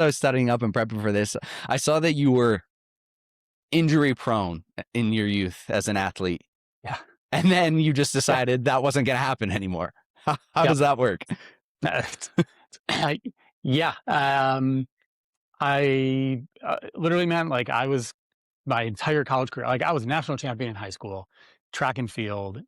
I was studying up and prepping for this, I saw that you were injury prone in your youth as an athlete. Yeah. And then you just decided that wasn't going to happen anymore. How does that work? Yeah. I literally, man, like I was my entire college career, like I was national champion in high school, track and field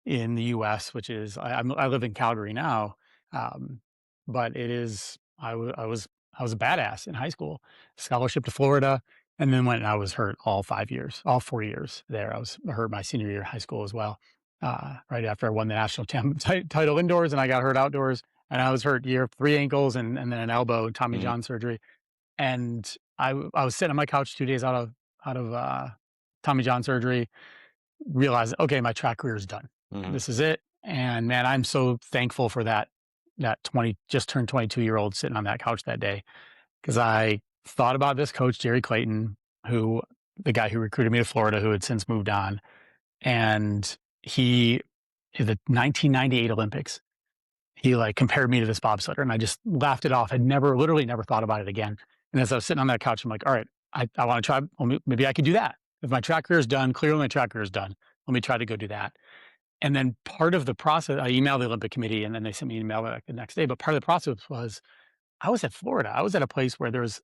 in the US, which is, I live in Calgary now. Um, but it is, I was a badass in high school, scholarship to Florida. And then when I was hurt all 5 years, all 4 years there, I was hurt my senior year of high school as well. Right after I won the national title indoors and I got hurt outdoors and I was hurt year, 3 ankles and then an elbow, Tommy John surgery. And I was sitting on my couch 2 days out of Tommy John surgery, realized, okay, my track career is done. This is it. And man, I'm so thankful for that 20 just turned 22-year-old sitting on that couch that day, because I thought about this coach Jerry Clayton, who the guy who recruited me to Florida, who had since moved on, and he the 1998 Olympics. He like compared me to this bobsledder, and I just laughed it off. I'd literally never thought about it again. And as I was sitting on that couch, I'm like, all right, I want to try. Well, maybe I could do that. If my track career is done, clearly my track career is done. Let me try to go do that. And then part of the process, I emailed the Olympic Committee, and then they sent me an email back the next day. But part of the process was, I was at Florida. I was at a place where there was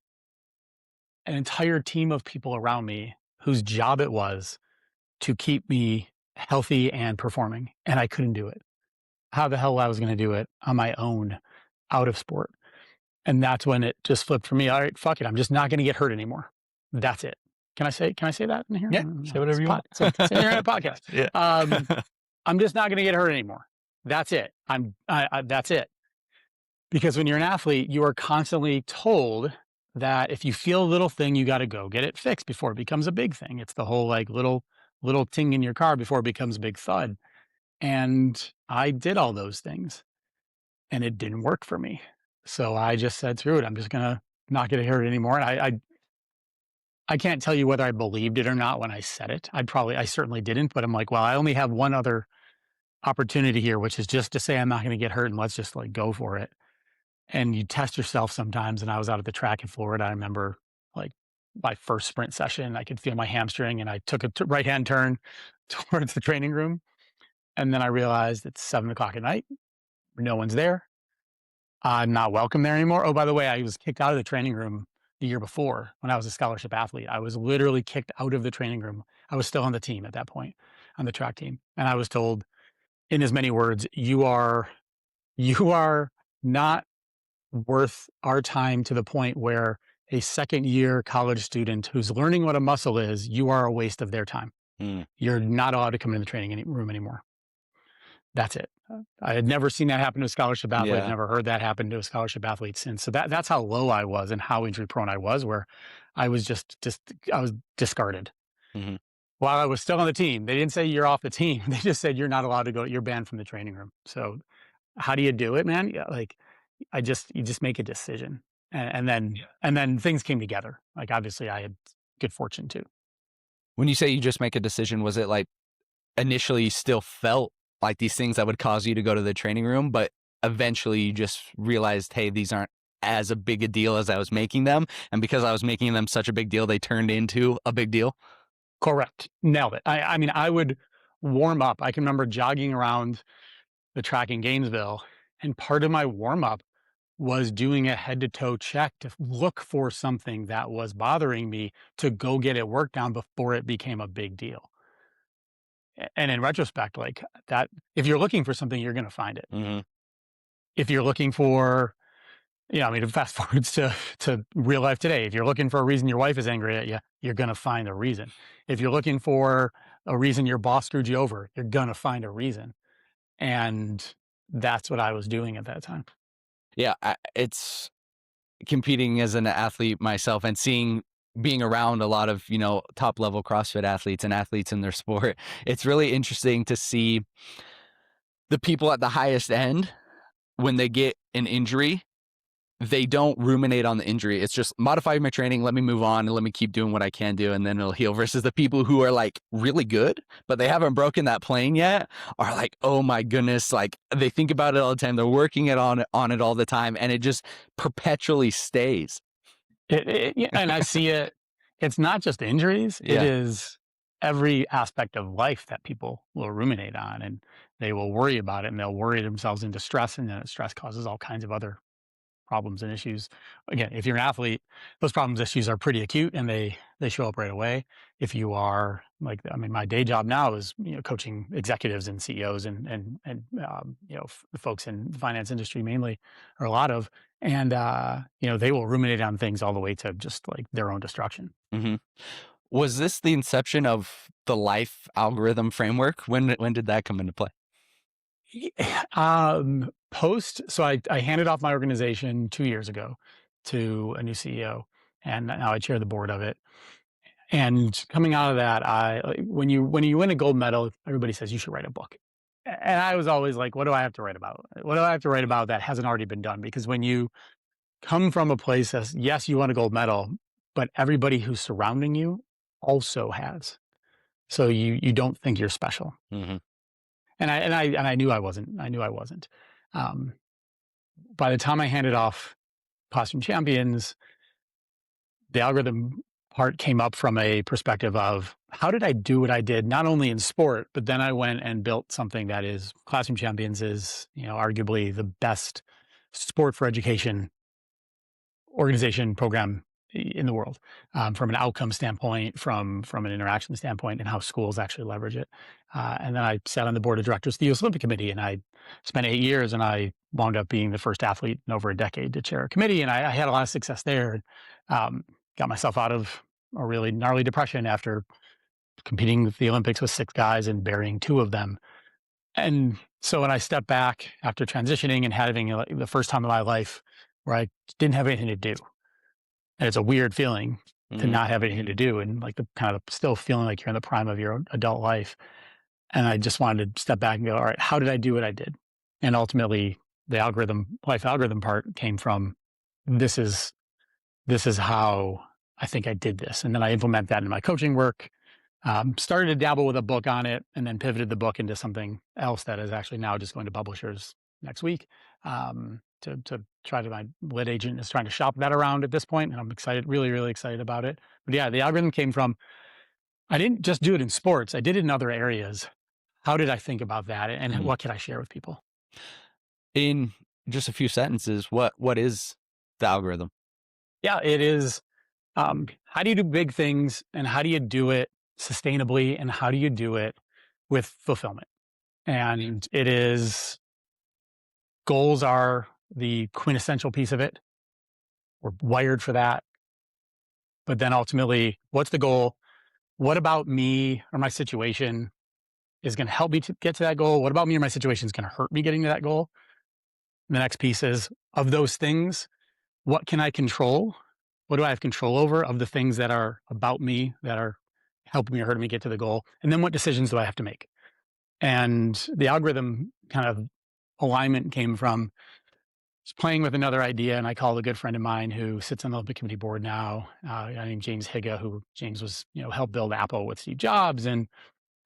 an entire team of people around me whose job it was to keep me healthy and performing, and I couldn't do it. How the hell I was going to do it on my own out of sport? And that's when it just flipped for me. All right, fuck it. I'm just not going to get hurt anymore. That's it. Can I say that in here? Yeah, say whatever you want. Say it here in a podcast. Yeah. I'm just not going to get hurt anymore. That's it. That's it. Because when you're an athlete, you are constantly told that if you feel a little thing, you got to go get it fixed before it becomes a big thing. It's the whole like little ting in your car before it becomes a big thud. And I did all those things and it didn't work for me. So I just said, screw it. I'm just going to not get hurt anymore. And I can't tell you whether I believed it or not when I said it. I certainly didn't, but I'm like, well, I only have one other opportunity here, which is just to say I'm not going to get hurt and let's just like go for it. And you test yourself sometimes. And I was out at the track in Florida. I remember like my first sprint session, I could feel my hamstring and I took a right-hand turn towards the training room. And then I realized it's 7:00 at night. No one's there. I'm not welcome there anymore. Oh, by the way, I was kicked out of the training room the year before when I was a scholarship athlete. I was literally kicked out of the training room. I was still on the team at that point, on the track team. And I was told in as many words, you are not worth our time to the point where a second-year college student who's learning what a muscle is, you are a waste of their time. You're not allowed to come in the training room anymore. That's it. I had never seen that happen to a scholarship athlete. Yeah. Never heard that happen to a scholarship athlete since. So that's how low I was and how injury prone I was, where I was I was discarded. While I was still on the team. They didn't say you're off the team. They just said you're not allowed to go. You're banned from the training room. So how do you do it, man? Yeah, like you just make a decision, and then things came together. Like obviously I had good fortune too. When you say you just make a decision, was it like initially you still felt like these things that would cause you to go to the training room, but eventually you just realized, hey, these aren't as a big a deal as I was making them. And because I was making them such a big deal, they turned into a big deal? Correct. Nailed it. I mean, I would warm up. I can remember jogging around the track in Gainesville, and part of my warm up was doing a head to toe check to look for something that was bothering me to go get it worked on before it became a big deal. And in retrospect, like that, if you're looking for something, you're going to find it. If you're looking for, I mean, fast forwards to real life today. If you're looking for a reason your wife is angry at you, you're going to find a reason. If you're looking for a reason your boss screwed you over, you're going to find a reason. And that's what I was doing at that time. Yeah. It's competing as an athlete myself and being around a lot of, top level CrossFit athletes and athletes in their sport. It's really interesting to see the people at the highest end, when they get an injury, they don't ruminate on the injury. It's just modify my training. Let me move on and let me keep doing what I can do. And then it'll heal, versus the people who are like really good, but they haven't broken that plane yet, are like, oh my goodness. Like they think about it all the time. They're working on it all the time. And it just perpetually stays. Yeah, and I see it. It's not just injuries, it Yeah. is every aspect of life that people will ruminate on, and they will worry about it, and they'll worry themselves into stress, and then stress causes all kinds of other problems and issues. Again, if you're an athlete, those problems issues are pretty acute and they show up right away. If you are like, I mean, my day job now is coaching executives and CEOs and folks in the finance industry mainly, or a lot of, and they will ruminate on things all the way to just like their own destruction. Mhm. Was this the inception of the life algorithm framework? When did that come into play? So I handed off my organization 2 years ago to a new CEO, and now I chair the board of it. And coming out of that, when you win a gold medal, everybody says you should write a book. And I was always like, what do I have to write about? What do I have to write about that hasn't already been done? Because when you come from a place that, yes, you won a gold medal, but everybody who's surrounding you also has. So you don't think you're special. Mhm. And I knew I wasn't. I knew I wasn't. Um, by the time I handed off Costume Champions, the algorithm part came up from a perspective of how did I do what I did, not only in sport, but then I went and built something that is Classroom Champions is, arguably the best sport for education organization program in the world, from an outcome standpoint, from an interaction standpoint, and how schools actually leverage it. And then I sat on the board of directors of the U.S. Olympic Committee, and I spent 8 years, and I wound up being the first athlete in over a decade to chair a committee, and I had a lot of success there. Um, got myself out of a really gnarly depression after competing with the Olympics with six guys and burying two of them. And so when I stepped back after transitioning and having the first time in my life where I didn't have anything to do, and it's a weird feeling to Mhm. not have anything to do and like the kind of still feeling like you're in the prime of your adult life. And I just wanted to step back and go, all right, how did I do what I did? And ultimately the life algorithm part came from this is this is how I think I did this. And then I implement that in my coaching work. Started to dabble with a book on it and then pivoted the book into something else that is actually now just going to publishers next week. To try to my lit agent is trying to shop that around at this point, and I'm excited, really, really excited about it. But yeah, the algorithm came from I didn't just do it in sports; I did it in other areas. How did I think about that, and Mhm. what can I share with people? In just a few sentences, what is the algorithm? Yeah, it is. How do you do big things, and how do you do it sustainably, and how do you do it with fulfillment? And it is goals are the quintessential piece of it. We're wired for that. But then ultimately, what's the goal? What about me or my situation is going to help me to get to that goal? What about me or my situation is going to hurt me getting to that goal? And the next piece is of those things, what can I control? What do I have control over of the things that are about me that are helping me or hurting me get to the goal? And then what decisions do I have to make? And the algorithm kind of alignment came from was playing with another idea, and I called a good friend of mine who sits on the Olympic Committee board now, a guy named James Higa, who James was, helped build Apple with Steve Jobs and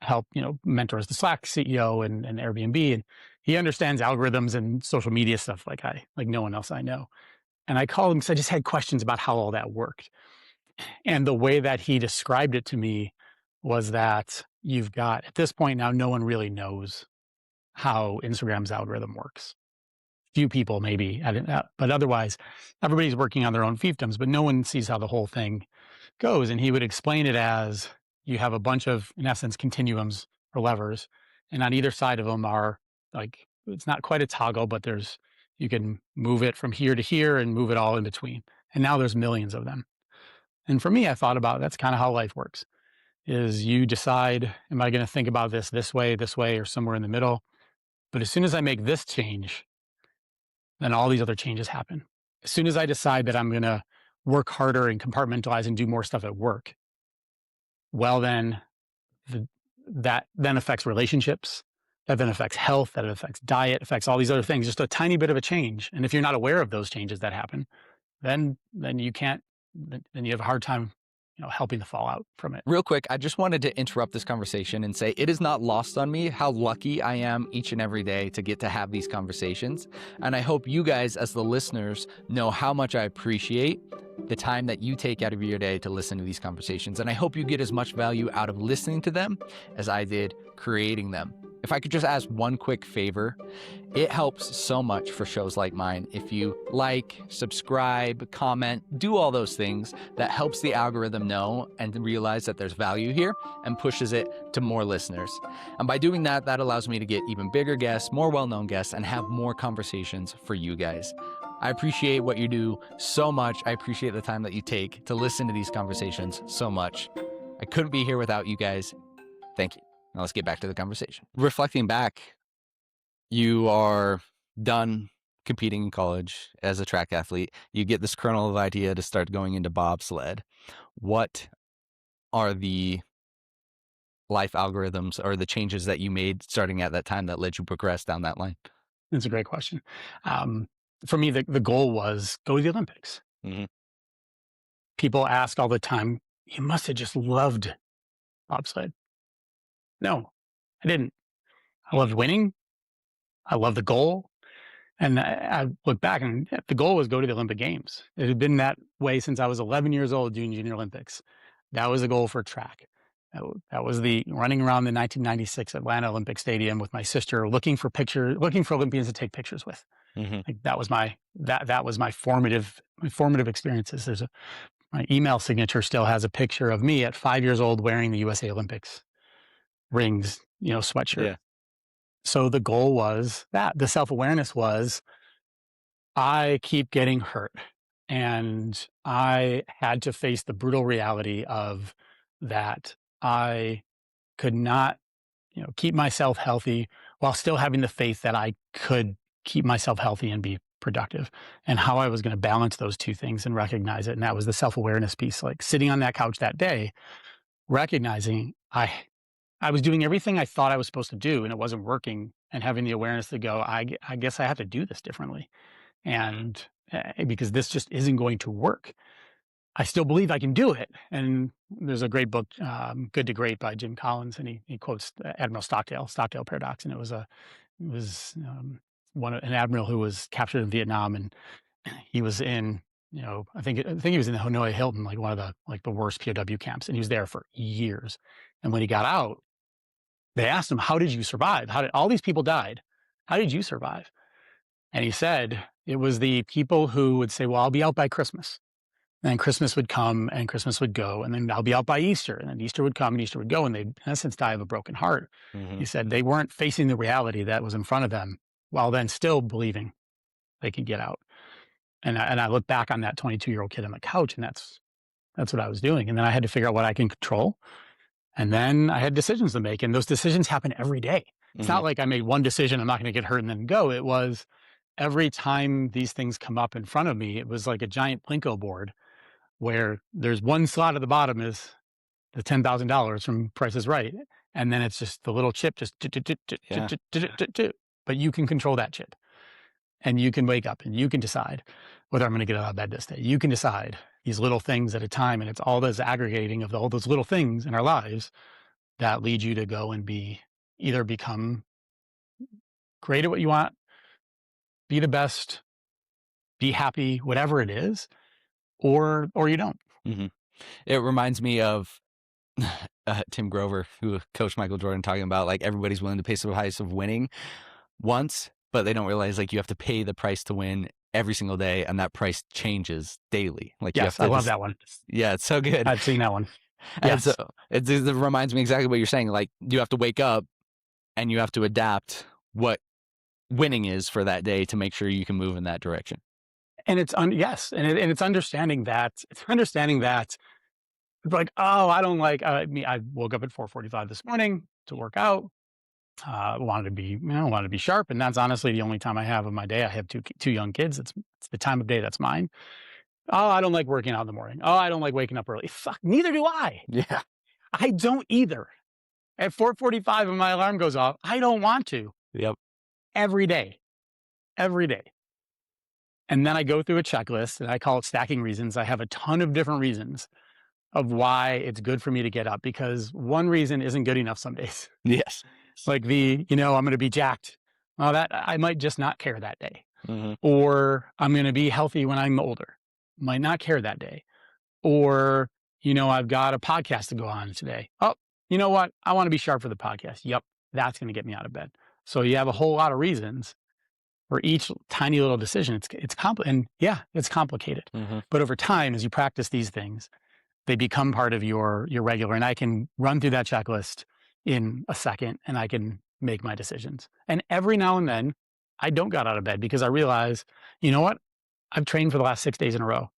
helped, mentor as the Slack CEO and Airbnb. And he understands algorithms and social media stuff like no one else I know. And I called him because I just had questions about how all that worked. And the way that he described it to me was that you've got, at this point now, no one really knows how Instagram's algorithm works. Few people maybe, but otherwise, everybody's working on their own fiefdoms, but no one sees how the whole thing goes. And he would explain it as you have a bunch of, in essence, continuums or levers, and on either side of them are like it's not quite a toggle, but you can move it from here to here and move it all in between. And now there's millions of them. And for me, I thought about that's kind of how life works. Is you decide, am I going to think about this way, or somewhere in the middle? But as soon as I make this change, then all these other changes happen. As soon as I decide that I'm going to work harder and compartmentalize and do more stuff at work, well, then the, that then affects relationships. That then affects health. That affects diet. Affects all these other things. Just a tiny bit of a change. And if you're not aware of those changes that happen, then you can't. Then you have a hard time, helping the fallout from it. Real quick, I just wanted to interrupt this conversation and say it is not lost on me how lucky I am each and every day to get to have these conversations. And I hope you guys, as the listeners, know how much I appreciate the time that you take out of your day to listen to these conversations. And I hope you get as much value out of listening to them as I did creating them. If I could just ask one quick favor, it helps so much for shows like mine if you like, subscribe, comment, do all those things. That helps the algorithm know and realize that there's value here and pushes it to more listeners. And by doing that, that allows me to get even bigger guests, more well-known guests, and have more conversations for you guys. I appreciate what you do so much. I appreciate the time that you take to listen to these conversations so much. I couldn't be here without you guys. Thank you. Now let's get back to the conversation. Reflecting back, you are done competing in college as a track athlete. You get this kernel of idea to start going into bobsled. What are the life algorithms or the changes that you made starting at that time that led you progress down that line? It's a great question. For me, the goal was go to the Olympics. Mm-hmm. People ask all the time, you must have just loved bobsled. No, I didn't. I loved winning. I loved the goal. And I look back and the goal was go to the Olympic Games. It had been that way since I was 11 years old doing Junior Olympics. That was the goal for track. That was the running around the 1996 Atlanta Olympic Stadium with my sister, looking for Olympians to take pictures with. Mm-hmm. Like that was my formative experiences. My email signature still has a picture of me at 5 years old wearing the USA Olympics rings, sweatshirt. Yeah. So the goal was that. The self-awareness was, I keep getting hurt. And I had to face the brutal reality of that I could not, keep myself healthy while still having the faith that I could keep myself healthy and be productive, and how I was going to balance those two things and recognize it. And that was the self-awareness piece, like sitting on that couch that day, recognizing I was doing everything I thought I was supposed to do and it wasn't working, and having the awareness to go, I guess I have to do this differently. And because this just isn't going to work. I still believe I can do it. And there's a great book, Good to Great by Jim Collins, and he quotes Admiral Stockdale Paradox. And it was an admiral who was captured in Vietnam, and he was in, I think he was in the Hanoi Hilton, like one of the worst POW camps. And he was there for years. And when he got out, they asked him, how did you survive? How did all these people died? How did you survive? And he said, it was the people who would say, well, I'll be out by Christmas. And then Christmas would come and Christmas would go. And then I'll be out by Easter. And then Easter would come and Easter would go. And they'd, in essence, die of a broken heart. Mm-hmm. He said they weren't facing the reality that was in front of them while then still believing they could get out. And I look back on that 22-year-old kid on the couch, and that's what I was doing. And then I had to figure out what I can control. And then I had decisions to make. And those decisions happen every day. It's Mm-hmm. not like I made one decision, I'm not going to get hurt and then go. It was every time these things come up in front of me, it was like a giant Plinko board where there's one slot at the bottom is the $10,000 from Price is Right. And then it's just the little chip, just, but you can control that chip. And you can wake up and you can decide whether I'm going to get out of bed this day. You can decide these little things at a time. And it's all this aggregating of all those little things in our lives that lead you to go and either become great at what you want, be the best, be happy, whatever it is, or you don't. Mm-hmm. It reminds me of Tim Grover, who coached Michael Jordan, talking about like everybody's willing to pay the price of winning once, but they don't realize like you have to pay the price to win every single day, and that price changes daily. Like Yes, you have to I love that one. Yeah, it's so good. I've seen that one. And Yes. so it reminds me exactly what you're saying. Like you have to wake up and you have to adapt what winning is for that day to make sure you can move in that direction. And it's yes, and it's understanding that it's like, oh, I don't like me. I woke up at 4:45 this morning to work out. Wanted to be sharp, and that's honestly the only time I have of my day. I have two young kids. It's the time of day that's mine. Oh, I don't like working out in the morning. Oh, I don't like waking up early. Fuck, neither do I. Yeah. I don't either. At 4:45 when my alarm goes off, I don't want to. Yep. Every day. And then I go through a checklist, and I call it stacking reasons. I have a ton of different reasons of why it's good for me to get up, because one reason isn't good enough some days. Yes. Like I'm going to be jacked. Well, that I might just not care that day. Mhm. Or I'm going to be healthy when I'm older. Might not care that day. Or, I've got a podcast to go on today. Oh, you know what? I want to be sharp for the podcast. Yep. That's going to get me out of bed. So you have a whole lot of reasons for each tiny little decision. And yeah, it's complicated. Mhm. But over time, as you practice these things, they become part of your regular. And I can run through that checklist in a second and I can make my decisions. And every now and then I don't get out of bed because I realize, you know what? I've trained for the last 6 days in a row.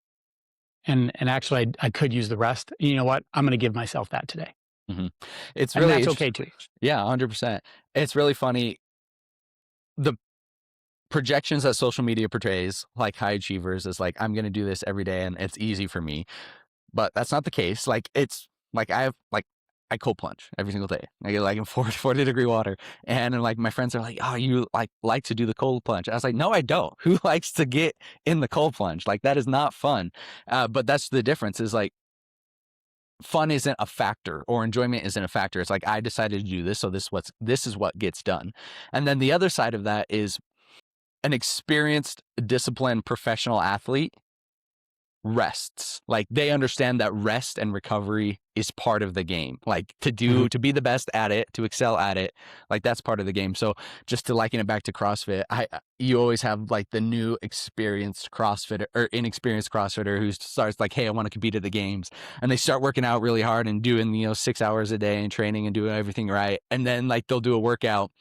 And actually I could use the rest. You know what? I'm going to give myself that today. Mhm. It's And really that's interesting. okay too. Yeah, 100%. It's really funny. The projections that social media portrays, like high achievers, is like, I'm going to do this every day and it's easy for me. But that's not the case. Like, it's like I cold plunge every single day. I get like in 40-degree water. And like my friends are like, oh, you like to do the cold plunge. I was like, no, I don't. Who likes to get in the cold plunge? Like, that is not fun. But that's the difference, is like, fun isn't a factor, or enjoyment isn't a factor. It's like, I decided to do this, so this is what gets done. And then the other side of that is an experienced, disciplined professional athlete rests. Like, they understand that rest and recovery is part of the game. Like, Mhm. to be the best at it, to excel at it, like, that's part of the game. So just to liken it back to CrossFit, you always have like the new experienced CrossFitter or inexperienced CrossFitter who starts like, hey, I want to compete at the games, and they start working out really hard and doing 6 hours a day and training and doing everything right, and then like they'll do a workout.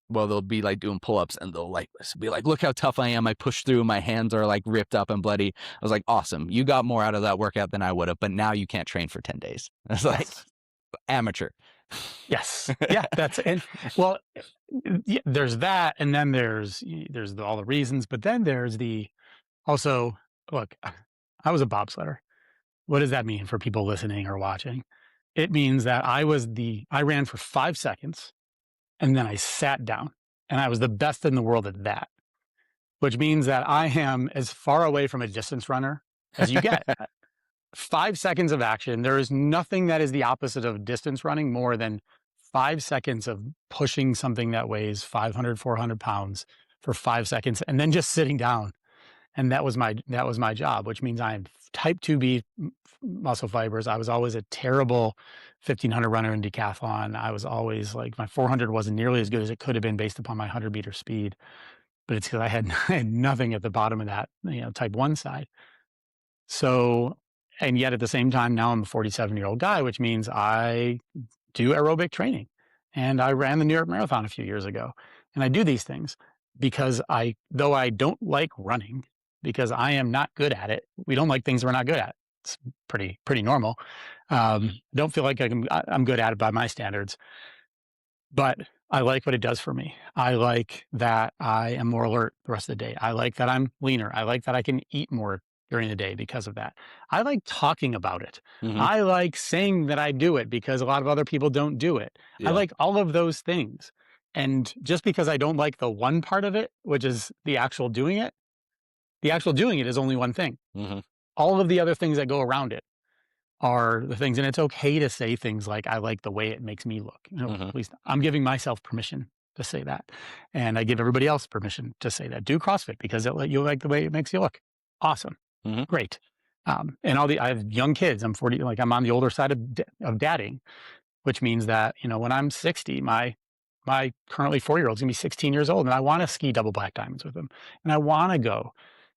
Well, they'll be like doing pull-ups and they'll like be like, look how tough I am. I pushed through. My hands are like ripped up and bloody. I was like, awesome. You got more out of that workout than I would have, but now you can't train for 10 days. It's like, Yes. amateur. Yes. Yeah. Well, yeah, there's that. And then there's all the reasons, but then there's also, look, I was a bobsledder. What does that mean for people listening or watching? It means that I ran for 5 seconds and then I sat down, and I was the best in the world at that, which means that I am as far away from a distance runner as you get. 5 seconds of action. There is nothing that is the opposite of distance running more than 5 seconds of pushing something that weighs 500, 400 pounds for 5 seconds and then just sitting down. And that was my job, which means I'm type 2B muscle fibers. I was always a terrible 1500 runner in decathlon. I was always like, my 400 wasn't nearly as good as it could have been based upon my 100-meter speed, but it's because I had, I had nothing at the bottom of that, type 1 side. So, and yet at the same time, now I'm a 47-year-old guy, which means I do aerobic training. And I ran the New York Marathon a few years ago. And I do these things because though I don't like running, because I am not good at it. We don't like things we're not good at. It's pretty normal. Don't feel like I'm good at it by my standards, but I like what it does for me. I like that I am more alert the rest of the day. I like that I'm leaner. I like that I can eat more during the day because of that. I like talking about it. Hmm. I like saying that I do it because a lot of other people don't do it. I Yeah. like all of those things. And just because I don't like the one part of it, which is the actual doing it is only one thing. Hmm. All of the other things that go around it are the things, and it's okay to say things like, "I like the way it makes me look." Hmm. At least I'm giving myself permission to say that, and I give everybody else permission to say that. Do CrossFit because you like the way it makes you look. Awesome, Hmm. great. And I have young kids. I'm 40. Like, I'm on the older side of dadding, which means that when I'm 60, my currently 4-year-old is gonna be 16 years old, and I want to ski double black diamonds with him, and I want to go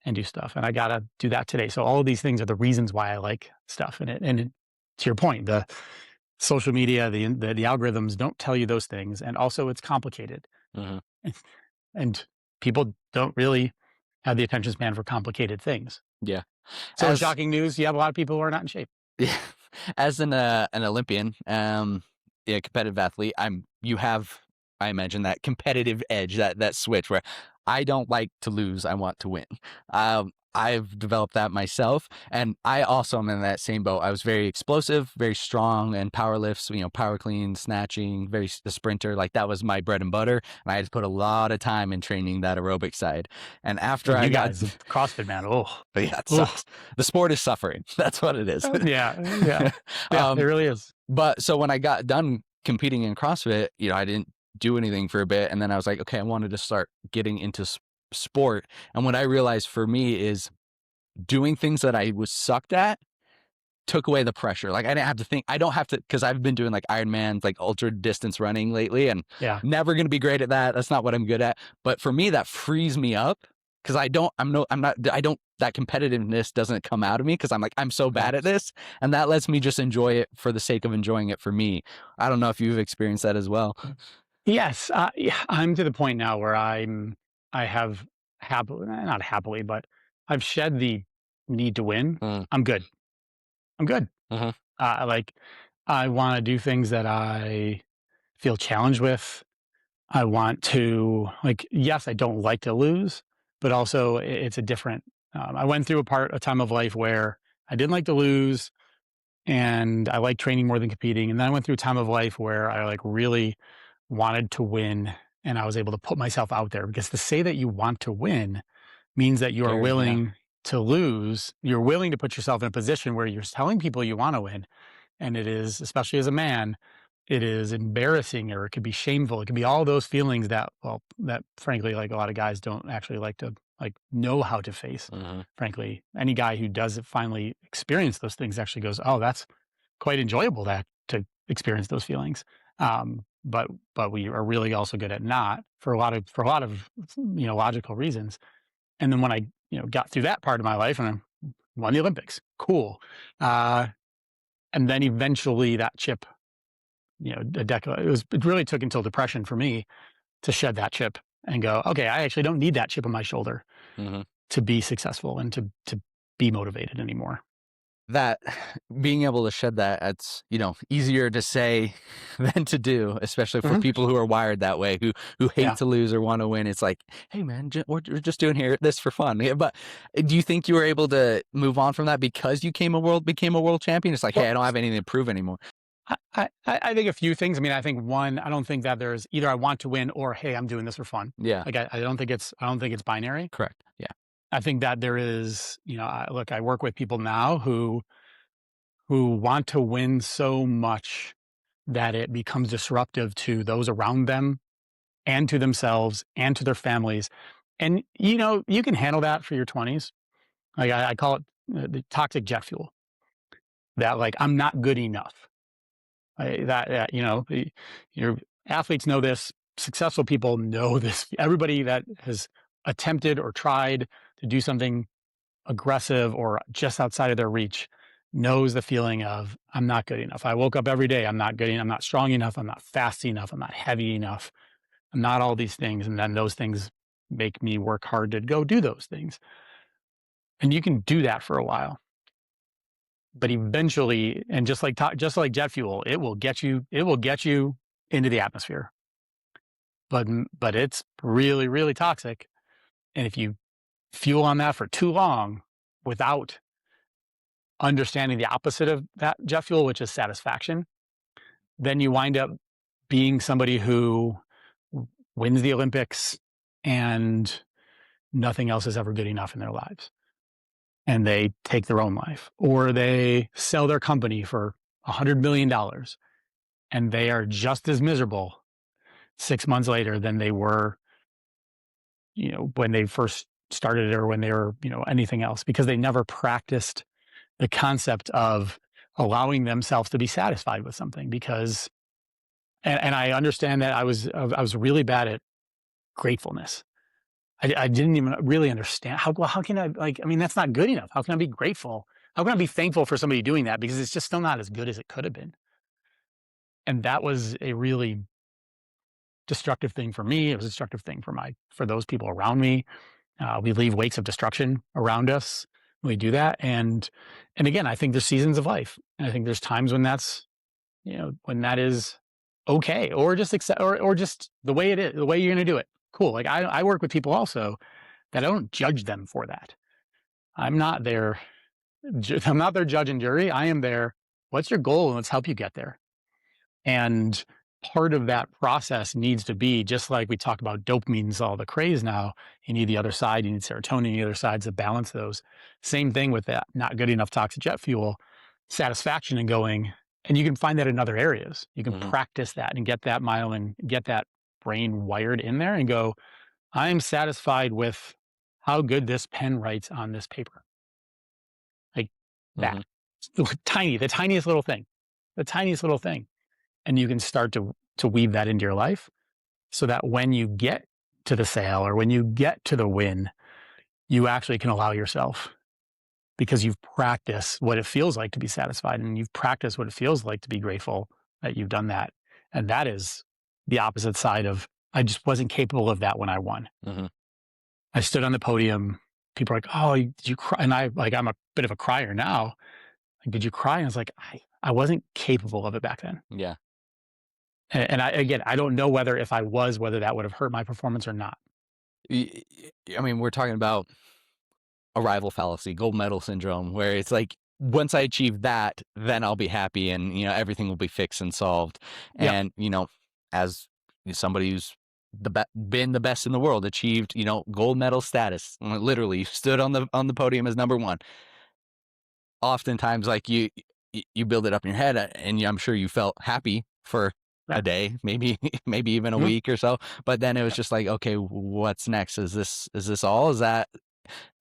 and do stuff, and I gotta do that today. So all of these things are the reasons why I like stuff, to your point, the social media, the algorithms don't tell you those things, and also it's complicated, Hmm. and people don't really have the attention span for complicated things. Yeah. So As shocking news, you have a lot of people who are not in shape. Yeah, as an Olympian, yeah, competitive athlete, I imagine, that competitive edge, that switch where I don't like to lose, I want to win. I've developed that myself, and I also am in that same boat. I was very explosive, very strong, and power lifts, power clean, snatching, very the sprinter. Like that was my bread and butter, and I had to put a lot of time in training that aerobic side. And after And I you got, guys, CrossFit, man. Oh, yeah, it oh, sucks. The sport is suffering. That's what it is. yeah, yeah, yeah. It um, really is. but so when I got done competing in CrossFit, I didn't do anything for a bit, and then I was like, okay, I wanted to start getting into sport. And what I realized for me is doing things that I was sucked at took away the pressure. Like I didn't have to think. I don't have to, because I've been doing like Ironman, like ultra distance running lately, and Yeah, never going to be great at that. That's not what I'm good at. But for me, that frees me up because I don't. I'm not. I don't. That competitiveness doesn't come out of me because I'm so bad at correct. this, and that lets me just enjoy it for the sake of enjoying it for me. I don't know if you've experienced that as well. Yes, yeah, I'm to the point now where I have happily, not happily, but I've shed the need to win. Mm, I'm good. I'm good. mhm. Like I want to do things that I feel challenged with. I want to like, yes, I don't like to lose, but also it's a different. I went through a time of life where I didn't like to lose, and I like training more than competing. And then I went through a time of life where I like really wanted to win, and I was able to put myself out there because to say that you want to win means that you are Scary, yeah. willing to lose. You're willing to put yourself in a position where you're telling people you want to win. And it is, especially as a man, it is embarrassing or it could be shameful. It could be all those feelings that, well, that frankly, like a lot of guys don't actually like to like know how to face. Mhm. Frankly, any guy who does it finally experience those things actually goes, oh, that's quite enjoyable to experience those feelings. But we are really also good at not for a lot of logical reasons. And then when I got through that part of my life and I won the Olympics, cool. Uh, and then eventually that chip, it really took until depression for me to shed that chip and go, okay, I actually don't need that chip on my shoulder Mhm. to be successful and to be motivated anymore. That being able to shed that, it's easier to say than to do, especially for Mhm. people who are wired that way, who hate Yeah. to lose or want to win. It's like, hey man, we're just doing this for fun. Yeah, but do you think you were able to move on from that because you became a world champion? It's like, hey, Well, I don't have anything to prove anymore. I think a few things. I mean, I think one, I don't think that there's either I want to win or hey, I'm doing this for fun. Yeah, Like I don't think it's binary. correct. Yeah. I think that there is, look, I work with people now who want to win so much that it becomes disruptive to those around them and to themselves and to their families. And you can handle that for your 20s. Like I call it the toxic jet fuel. That like I'm not good enough. Your athletes know this. Successful people know this. Everybody that has attempted or tried to do something aggressive or just outside of their reach knows the feeling of I'm not good enough. I woke up every day. I'm not good enough. I'm not strong enough. I'm not fast enough. I'm not heavy enough. I'm not all these things. And then those things make me work hard to go do those things. And you can do that for a while. But eventually, and just like jet fuel, it will get you into the atmosphere. But it's really, really toxic. And if you fuel on that for too long without understanding the opposite of that jet fuel, which is satisfaction, then you wind up being somebody who wins the Olympics and nothing else is ever good enough in their lives. And they take their own life, or they sell their company for $100 million and they are just as miserable 6 months later than they were, when they first started it or when they were, anything else, because they never practiced the concept of allowing themselves to be satisfied with something. Because, and I understand that I was really bad at gratefulness. I didn't even really understand how can I like, I mean, that's not good enough. How can I be grateful? How can I be thankful for somebody doing that? Because it's just still not as good as it could have been. And that was a really destructive thing for me. It was a destructive thing for those people around me. We leave wakes of destruction around us when we do that. And again, I think there's seasons of life. And I think there's times when when that is okay, or just accept, or just the way it is, the way you're going to do it. Cool. Like I work with people also that I don't judge them for that. I'm not their I'm not their judge and jury. I am their, what's your goal and let's help you get there. And part of that process needs to be, just like we talk about dopamine's all the craze now, you need the other side, you need serotonin, the other sides to balance those. Same thing with that not good enough toxic jet fuel, satisfaction in going, and you can find that in other areas. You can Hmm. practice that and get that myelin, get that brain wired in there and go, I'm satisfied with how good this pen writes on this paper. Like that. Hmm. Tiny, the tiniest little thing. The tiniest little thing. And you can start to weave that into your life so that when you get to the sale or when you get to the win, you actually can allow yourself, because you've practiced what it feels like to be satisfied and you've practiced what it feels like to be grateful that you've done that. And that is the opposite side of, I just wasn't capable of that when I won. Hmm. I stood on the podium. People are like, "Oh, did you cry?" And I'm a bit of a crier now. Like, did you cry? And I was like, I wasn't capable of it back then. Yeah. And again, I don't know whether if I was, whether that would have hurt my performance or not. I mean, we're talking about arrival fallacy, gold medal syndrome, where it's like, once I achieve that, then I'll be happy and, everything will be fixed and solved. Yep. And, as somebody who's been the best in the world, achieved, gold medal status, literally stood on the podium as number one. Oftentimes, like you build it up in your head, and I'm sure you felt happy for Yeah. a day, maybe maybe even a Mhm. week or so. But then it was Yep. just like, okay, what's next? Is this all? Is that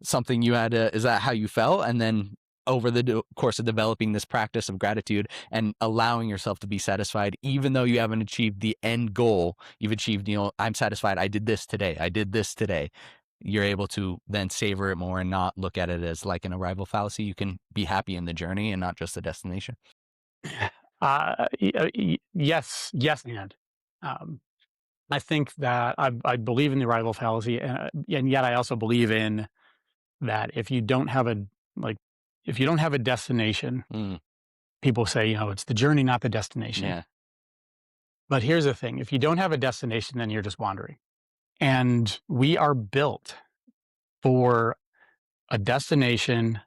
something you had to, is that how you felt? And then over the course of developing this practice of gratitude and allowing yourself to be satisfied, even though you haven't achieved the end goal, you've achieved, I'm satisfied. I did this today. I did this today. You're able to then savor it more and not look at it as like an arrival fallacy. You can be happy in the journey and not just the destination. Yes, yes, um, I think that I believe in the arrival fallacy, and yet I also believe in that if you don't have a, like, if you don't have a destination, Mm, people say, it's the journey, not the destination. yeah. But here's the thing: if you don't have a destination, then you're just wandering. And we are built for a destination,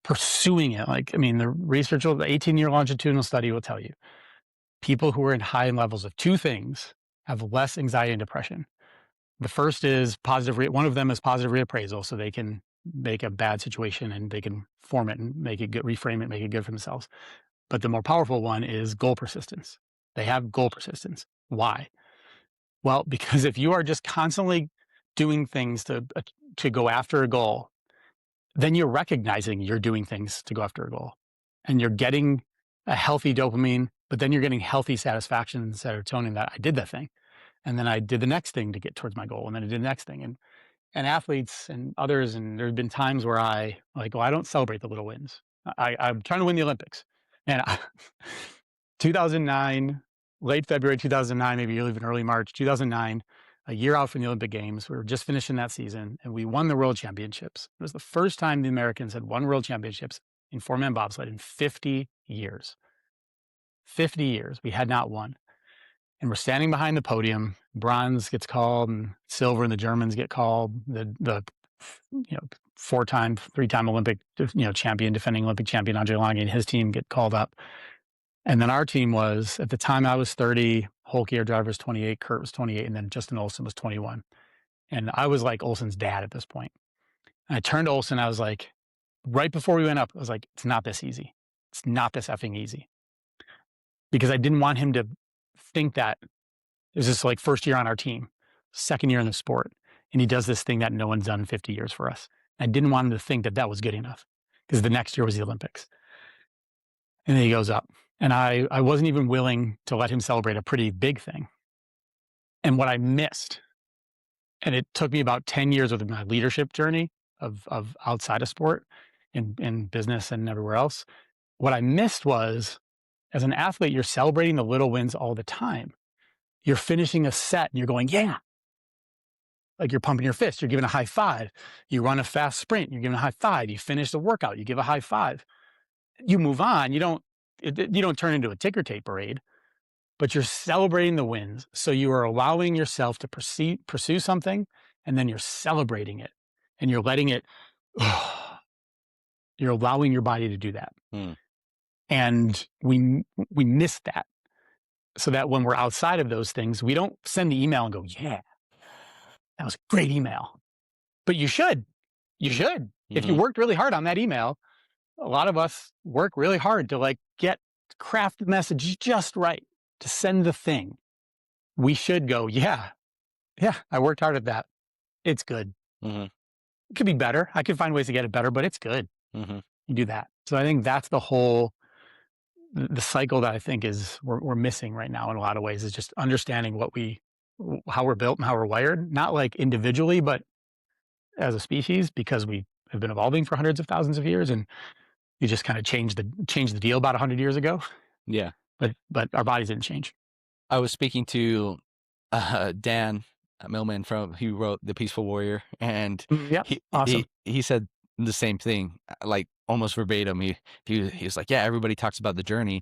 pursuing it. Like, I mean, the research, the 18-year longitudinal study will tell you people who are in high levels of two things have less anxiety and depression. The first is one of them is positive reappraisal, so they can make a bad situation and they can form it and make it good, reframe it, make it good for themselves. But the more powerful one is goal persistence. They have goal persistence. Why? Well, because if you are just constantly doing things to go after a goal, then you're recognizing you're doing things to go after a goal, and you're getting a healthy dopamine, but then you're getting healthy satisfaction and serotonin that I did that thing. And then I did the next thing to get towards my goal. And then I did the next thing. And athletes and others, and there have been times where I like, well, I don't celebrate the little wins. I'm trying to win the Olympics. And 2009, late February 2009, maybe even early March 2009, a year out from the Olympic Games. We were just finishing that season and we won the world championships. It was the first time the Americans had won world championships in four-man bobsled in 50 years. 50 years. We had not won. And we're standing behind the podium. Bronze gets called and silver and the Germans get called. The four-time, three-time Olympic champion, defending Olympic champion Andre Lange and his team get called up. And then our team was, at the time I was 30, Holke, our driver, was 28, Kurt was 28, and then Justin Olson was 21. And I was like Olson's dad at this point. And I turned to Olson, I was like, right before we went up, I was like, it's not this easy. It's not this effing easy. Because I didn't want him to think that it was just like first year on our team, second year in the sport. And he does this thing that no one's done in 50 years for us. I didn't want him to think that that was good enough, because the next year was the Olympics. And then he goes up. And I wasn't even willing to let him celebrate a pretty big thing. And what I missed, and it took me about 10 years of my leadership journey of outside of sport, in business and everywhere else. What I missed was, as an athlete, you're celebrating the little wins all the time. You're finishing a set and you're going, yeah. Like, you're pumping your fist, you're giving a high five. You run a fast sprint, you're giving a high five. You finish the workout, you give a high five. You move on. You don't turn into a ticker tape parade. but you're celebrating the wins. So you are allowing yourself to pursue something, and then you're celebrating it, and you're letting it. You're allowing your body to do that, Mm. and we miss that. So that when we're outside of those things, we don't send the email and go, "Yeah, that was a great email." But you should. You should. If you Mhm. worked really hard on that email, a lot of us work really hard to like craft the message just right to send the thing. We should go, yeah, yeah, I worked hard at that. It's good. Mhm. It could be better. I could find ways to get it better, but it's good. Mhm. You do that. So I think that's the cycle that I think is we're missing right now in a lot of ways is just understanding how we're built and how we're wired, not like individually, but as a species, because we have been evolving for hundreds of thousands of years, and you just kind of changed the deal about 100 years ago. Yeah. But our bodies didn't change. I was speaking to Dan Millman from who wrote The Peaceful Warrior, and Yep. Awesome. he said the same thing, like almost verbatim. He was like, yeah, everybody talks about the journey,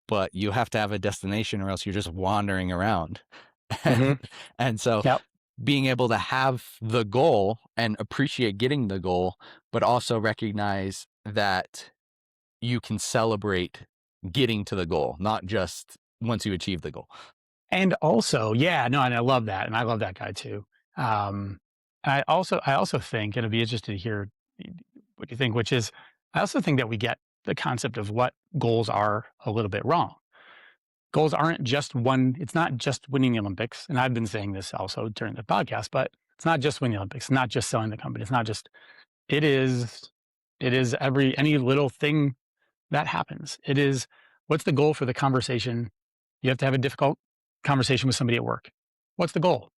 but you have to have a destination, or else you're just wandering around. Hmm. And so Yep. being able to have the goal and appreciate getting the goal, but also recognize that you can celebrate getting to the goal, not just once you achieve the goal. And also, yeah, no, and I love that, and I love that guy too. I also think, and I'd be interested to hear what you think, which is, I also think that we get the concept of what goals are a little bit wrong. Goals aren't just one. It's not just winning the Olympics, and I've been saying this also during the podcast, but it's not just winning the Olympics. It's not just selling the company. It's not just. It is. It is any little thing that happens. It is, what's the goal for the conversation? You have to have a difficult conversation with somebody at work. What's the goal?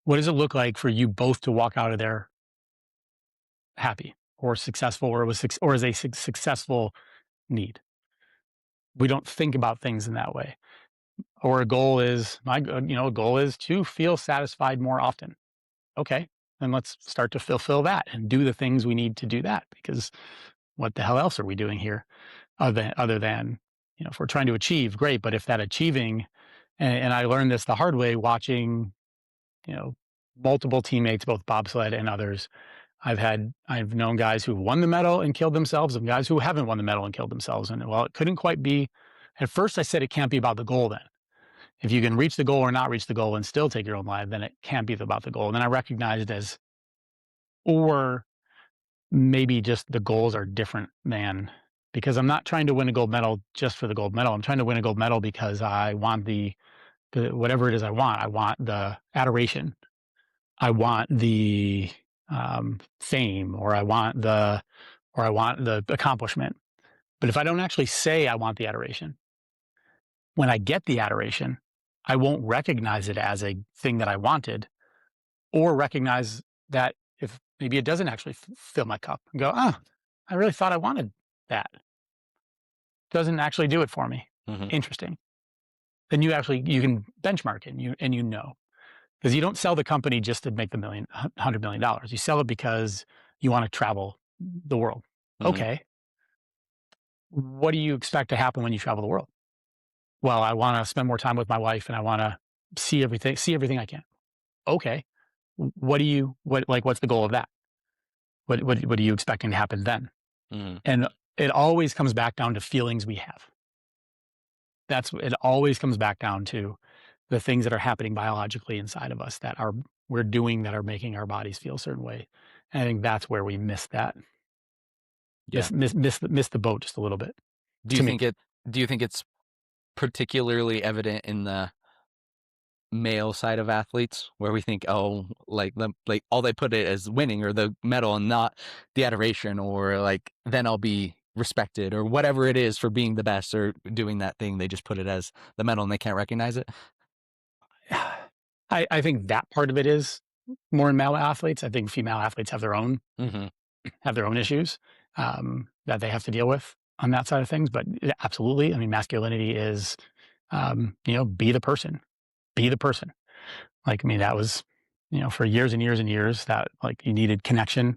What does it look like for you both to walk out of there happy or successful, or as a successful need? We don't think about things in that way. Or a goal is a goal is to feel satisfied more often. Okay, then let's start to fulfill that and do the things we need to do that, because what the hell else are we doing here other than if we're trying to achieve, great, but if that achieving, and I learned this the hard way watching you know multiple teammates, both bobsled and others. I've known guys who won the medal and killed themselves, and guys who haven't won the medal and killed themselves. And well, it couldn't quite be. At first I said it can't be about the goal. Then if you can reach the goal or not reach the goal and still take your own life, then it can't be about the goal. And then I recognized as, or maybe just the goals are different than, because I'm not trying to win a gold medal just for the gold medal. I'm trying to win a gold medal because I want the whatever it is I want. I want the adoration. I want the fame, or I want the accomplishment. But if I don't actually say I want the adoration, when I get the adoration, I won't recognize it as a thing that I wanted, or recognize that if maybe it doesn't actually fill my cup and go, I really thought I wanted that. Doesn't actually do it for me. Mhm. Interesting. Then you can benchmark it, and because you don't sell the company just to make the $100 million. You sell it because you want to travel the world. Mhm. Okay. What do you expect to happen when you travel the world? Well, I want to spend more time with my wife, and I want to see everything I can. Okay. What's the goal of that? What are you expecting to happen then? Mhm. And it always comes back down to feelings we have. It always comes back down to the things that are happening biologically inside of us we're doing that are making our bodies feel a certain way. And I think that's where we miss that, Yeah. miss the boat just a little bit, Do you to me. think it do you think it's particularly evident in the male side of athletes where we think, oh, like all they put it as winning or the medal and not the adoration, or like then I'll be respected or whatever it is for being the best or doing that thing. They just put it as the medal and they can't recognize it. I think that part of it is more in male athletes. I think female athletes Hmm. have their own issues that they have to deal with on that side of things. But yeah, absolutely, I mean, masculinity is be the person, be the person. Like, I mean, that was, for years and years and years, that like you needed connection.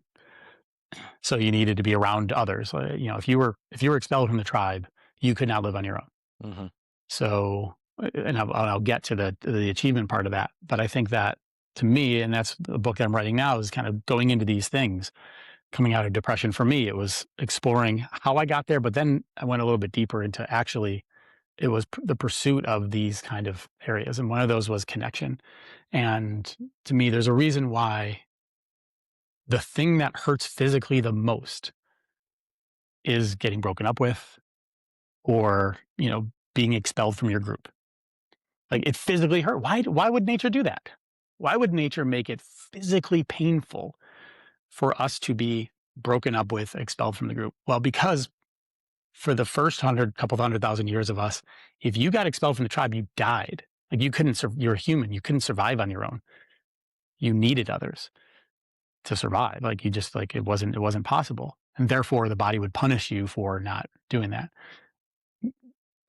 So you needed to be around others. If you were expelled from the tribe, you could not live on your own. Hmm. So and I'll get to the achievement part of that. But I think that to me, and that's the book that I'm writing now, is kind of going into these things. Coming out of depression for me, it was exploring how I got there, but then I went a little bit deeper into actually it was the pursuit of these kind of areas, and one of those was connection. And to me, there's a reason why the thing that hurts physically the most is getting broken up with, or being expelled from your group. Like, it physically hurt. Why would nature do that? Why would nature make it physically painful for us to be broken up with, expelled from the group? Well, because for the first couple 100,000 years of us, if you got expelled from the tribe, you died. Like, you couldn't, you're a human. You couldn't survive on your own. You needed others to survive. Like, you just, like, it wasn't possible. And therefore the body would punish you for not doing that.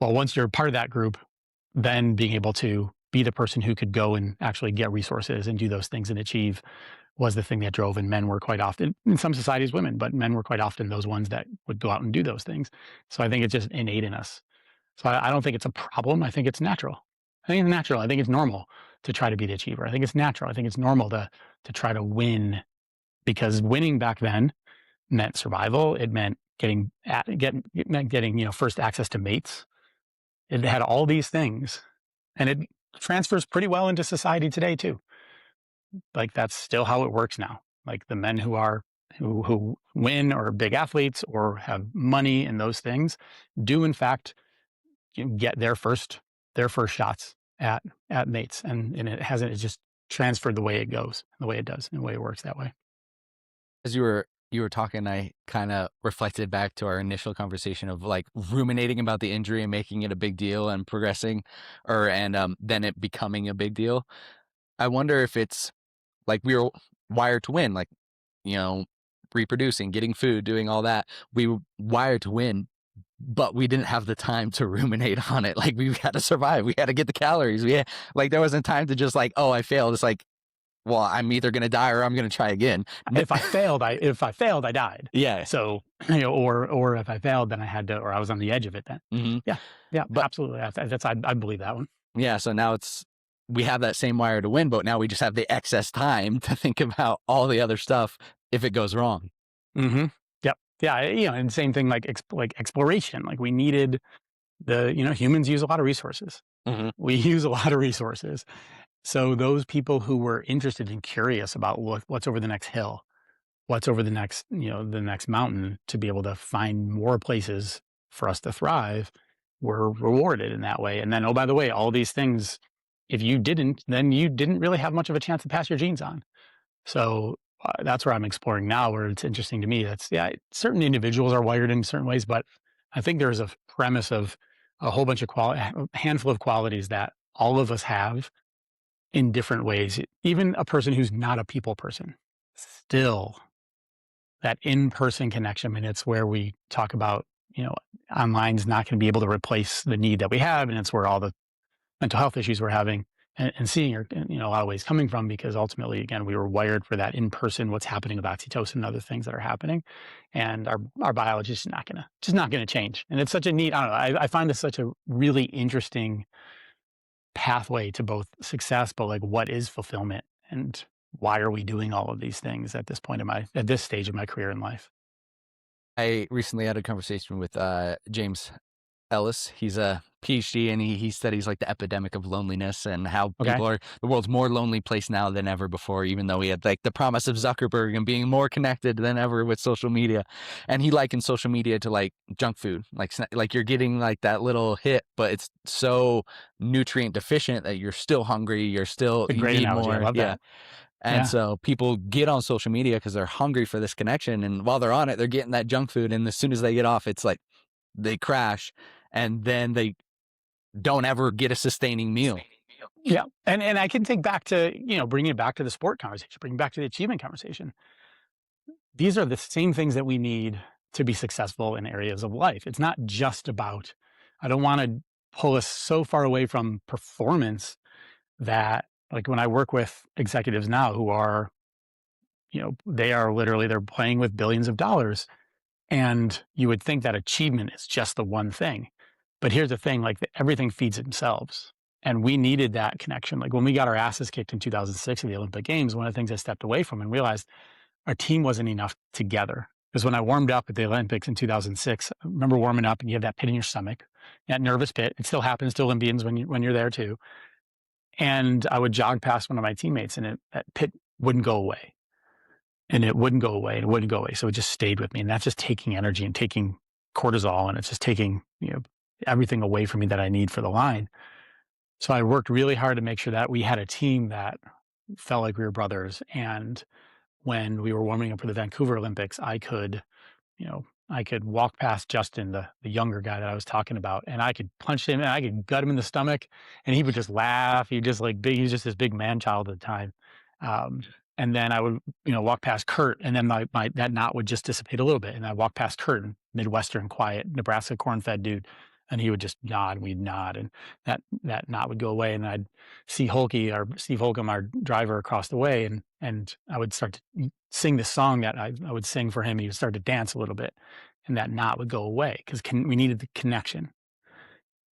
Well, once you're part of that group, then being able to be the person who could go and actually get resources and do those things and achieve was the thing that drove. And men were quite often, in some societies, women, but men were quite often those ones that would go out and do those things. So I think it's just innate in us. So I don't think it's a problem. I think it's natural. I think it's natural. I think it's normal to try to be the achiever. I think it's natural. I think it's normal to try to win, because winning back then meant survival. It meant it meant getting, first access to mates. It had all these things, and it transfers pretty well into society today too. Like, that's still how it works now. Like, the men who win or are big athletes or have money and those things do in fact get their first shots at mates, and it's just transferred the way it goes, the way it does, and the way it works that way. As you were talking, I kind of reflected back to our initial conversation of like ruminating about the injury and making it a big deal and progressing, and then it becoming a big deal. I wonder if it's like we were wired to win, like, you know, reproducing, getting food, doing all that. We were wired to win, but we didn't have the time to ruminate on it. Like, we had to survive. We had to get the calories. Like, there wasn't time to just like, oh, I failed. It's like, well, I'm either going to die or I'm going to try again. If I failed, I died. Yeah. So, or if I failed, then I had to, or I was on the edge of it then. hmm Yeah. Yeah, But absolutely. I believe that one. yeah, so now we have that same wire to win, but now we just have the excess time to think about all the other stuff if it goes wrong. Mm-hmm. Yep. Yeah. And same thing, like, like exploration. Like, we needed humans use a lot of resources. hmm We use a lot of resources. So those people who were interested and curious about what's over the next hill, what's over the next mountain, to be able to find more places for us to thrive, were rewarded in that way. And then, oh, by the way, all these things, if you didn't, then you didn't really have much of a chance to pass your genes on. So that's where I'm exploring now, where it's interesting to me. Certain individuals are wired in certain ways, but I think there's a premise of a whole bunch of a handful of qualities that all of us have in different ways. Even a person who's not a people person, still that in-person connection. And it's where we talk about, online's not going to be able to replace the need that we have. And it's where all the mental health issues we're having and seeing are, a lot of ways coming from, because ultimately, again, we were wired for that in person, what's happening with oxytocin and other things that are happening. And our biology is not going to change. And it's such a neat, I don't know, I find this such a really interesting pathway to both success, but like, what is fulfillment, and why are we doing all of these things at this stage of my career in life? I recently had a conversation with James Ellis. He's a PhD, and he studies like the epidemic of loneliness and how Okay. people are the world's more lonely place now than ever before, even though we had like the promise of Zuckerberg and being more connected than ever with social media. And he likens social media to like junk food, like you're getting like that little hit, but it's so nutrient deficient that you're still hungry. A You great need analogy. I more. love Yeah. that. And Yeah. so people get on social media because they're hungry for this connection. And while they're on it, they're getting that junk food. And as soon as they get off, it's like they crash, and then they don't ever get a sustaining meal. Yeah. And I can take back to, bringing it back to the sport conversation, bringing it back to the achievement conversation. These are the same things that we need to be successful in areas of life. It's not just about, I don't want to pull us so far away from performance that, like, when I work with executives now who are, they're playing with billions of dollars, and you would think that achievement is just the one thing. But here's the thing, like, everything feeds themselves, and we needed that connection. Like, when we got our asses kicked in 2006 at the Olympic Games, one of the things I stepped away from and realized our team wasn't enough together. Because when I warmed up at the Olympics in 2006, I remember warming up and you have that pit in your stomach, that nervous pit. It still happens to Olympians when you're there too. And I would jog past one of my teammates, and that pit wouldn't go away, and it wouldn't go away, and it wouldn't go away. So it just stayed with me, and that's just taking energy and taking cortisol, and it's just taking everything away from me that I need for the line. So I worked really hard to make sure that we had a team that felt like we were brothers. And when we were warming up for the Vancouver Olympics, I could walk past Justin, the younger guy that I was talking about, and I could punch him and I could gut him in the stomach, and he would just laugh. He just like big. He was just this big man child at the time. Um, and then I would, walk past Kurt, and then my that knot would just dissipate a little bit, and I walk past Kurt, Midwestern, quiet, Nebraska corn-fed dude, and he would just nod, and we'd nod, and that knot would go away, and I'd see Holke, or Steve Holcomb, our driver, across the way, and I would start to sing this song that I would sing for him. He would start to dance a little bit, and that knot would go away because we needed the connection.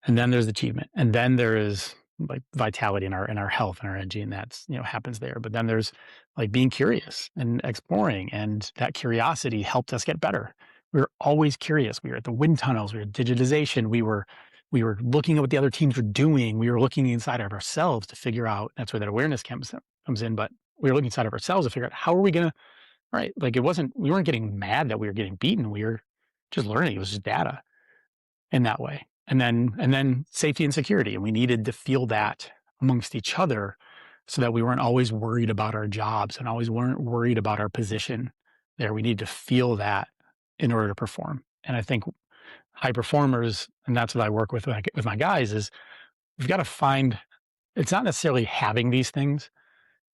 And then there's achievement, and then there is like vitality in our health and our energy, and that's happens there. But then there's like being curious and exploring, and that curiosity helped us get better. We were always curious. We were at the wind tunnels. We were at digitization. We were looking at what the other teams were doing. We were looking inside of ourselves to figure out. That's where that awareness comes in. But we were looking inside of ourselves to figure out how are we going to right. Like we weren't getting mad that we were getting beaten. We were just learning. It was just data in that way. And then safety and security. And we needed to feel that amongst each other so that we weren't always worried about our jobs and always weren't worried about our position there. We need to feel that in order to perform. And I think high performers, and that's what I work with my guys, is we've got to find, it's not necessarily having these things,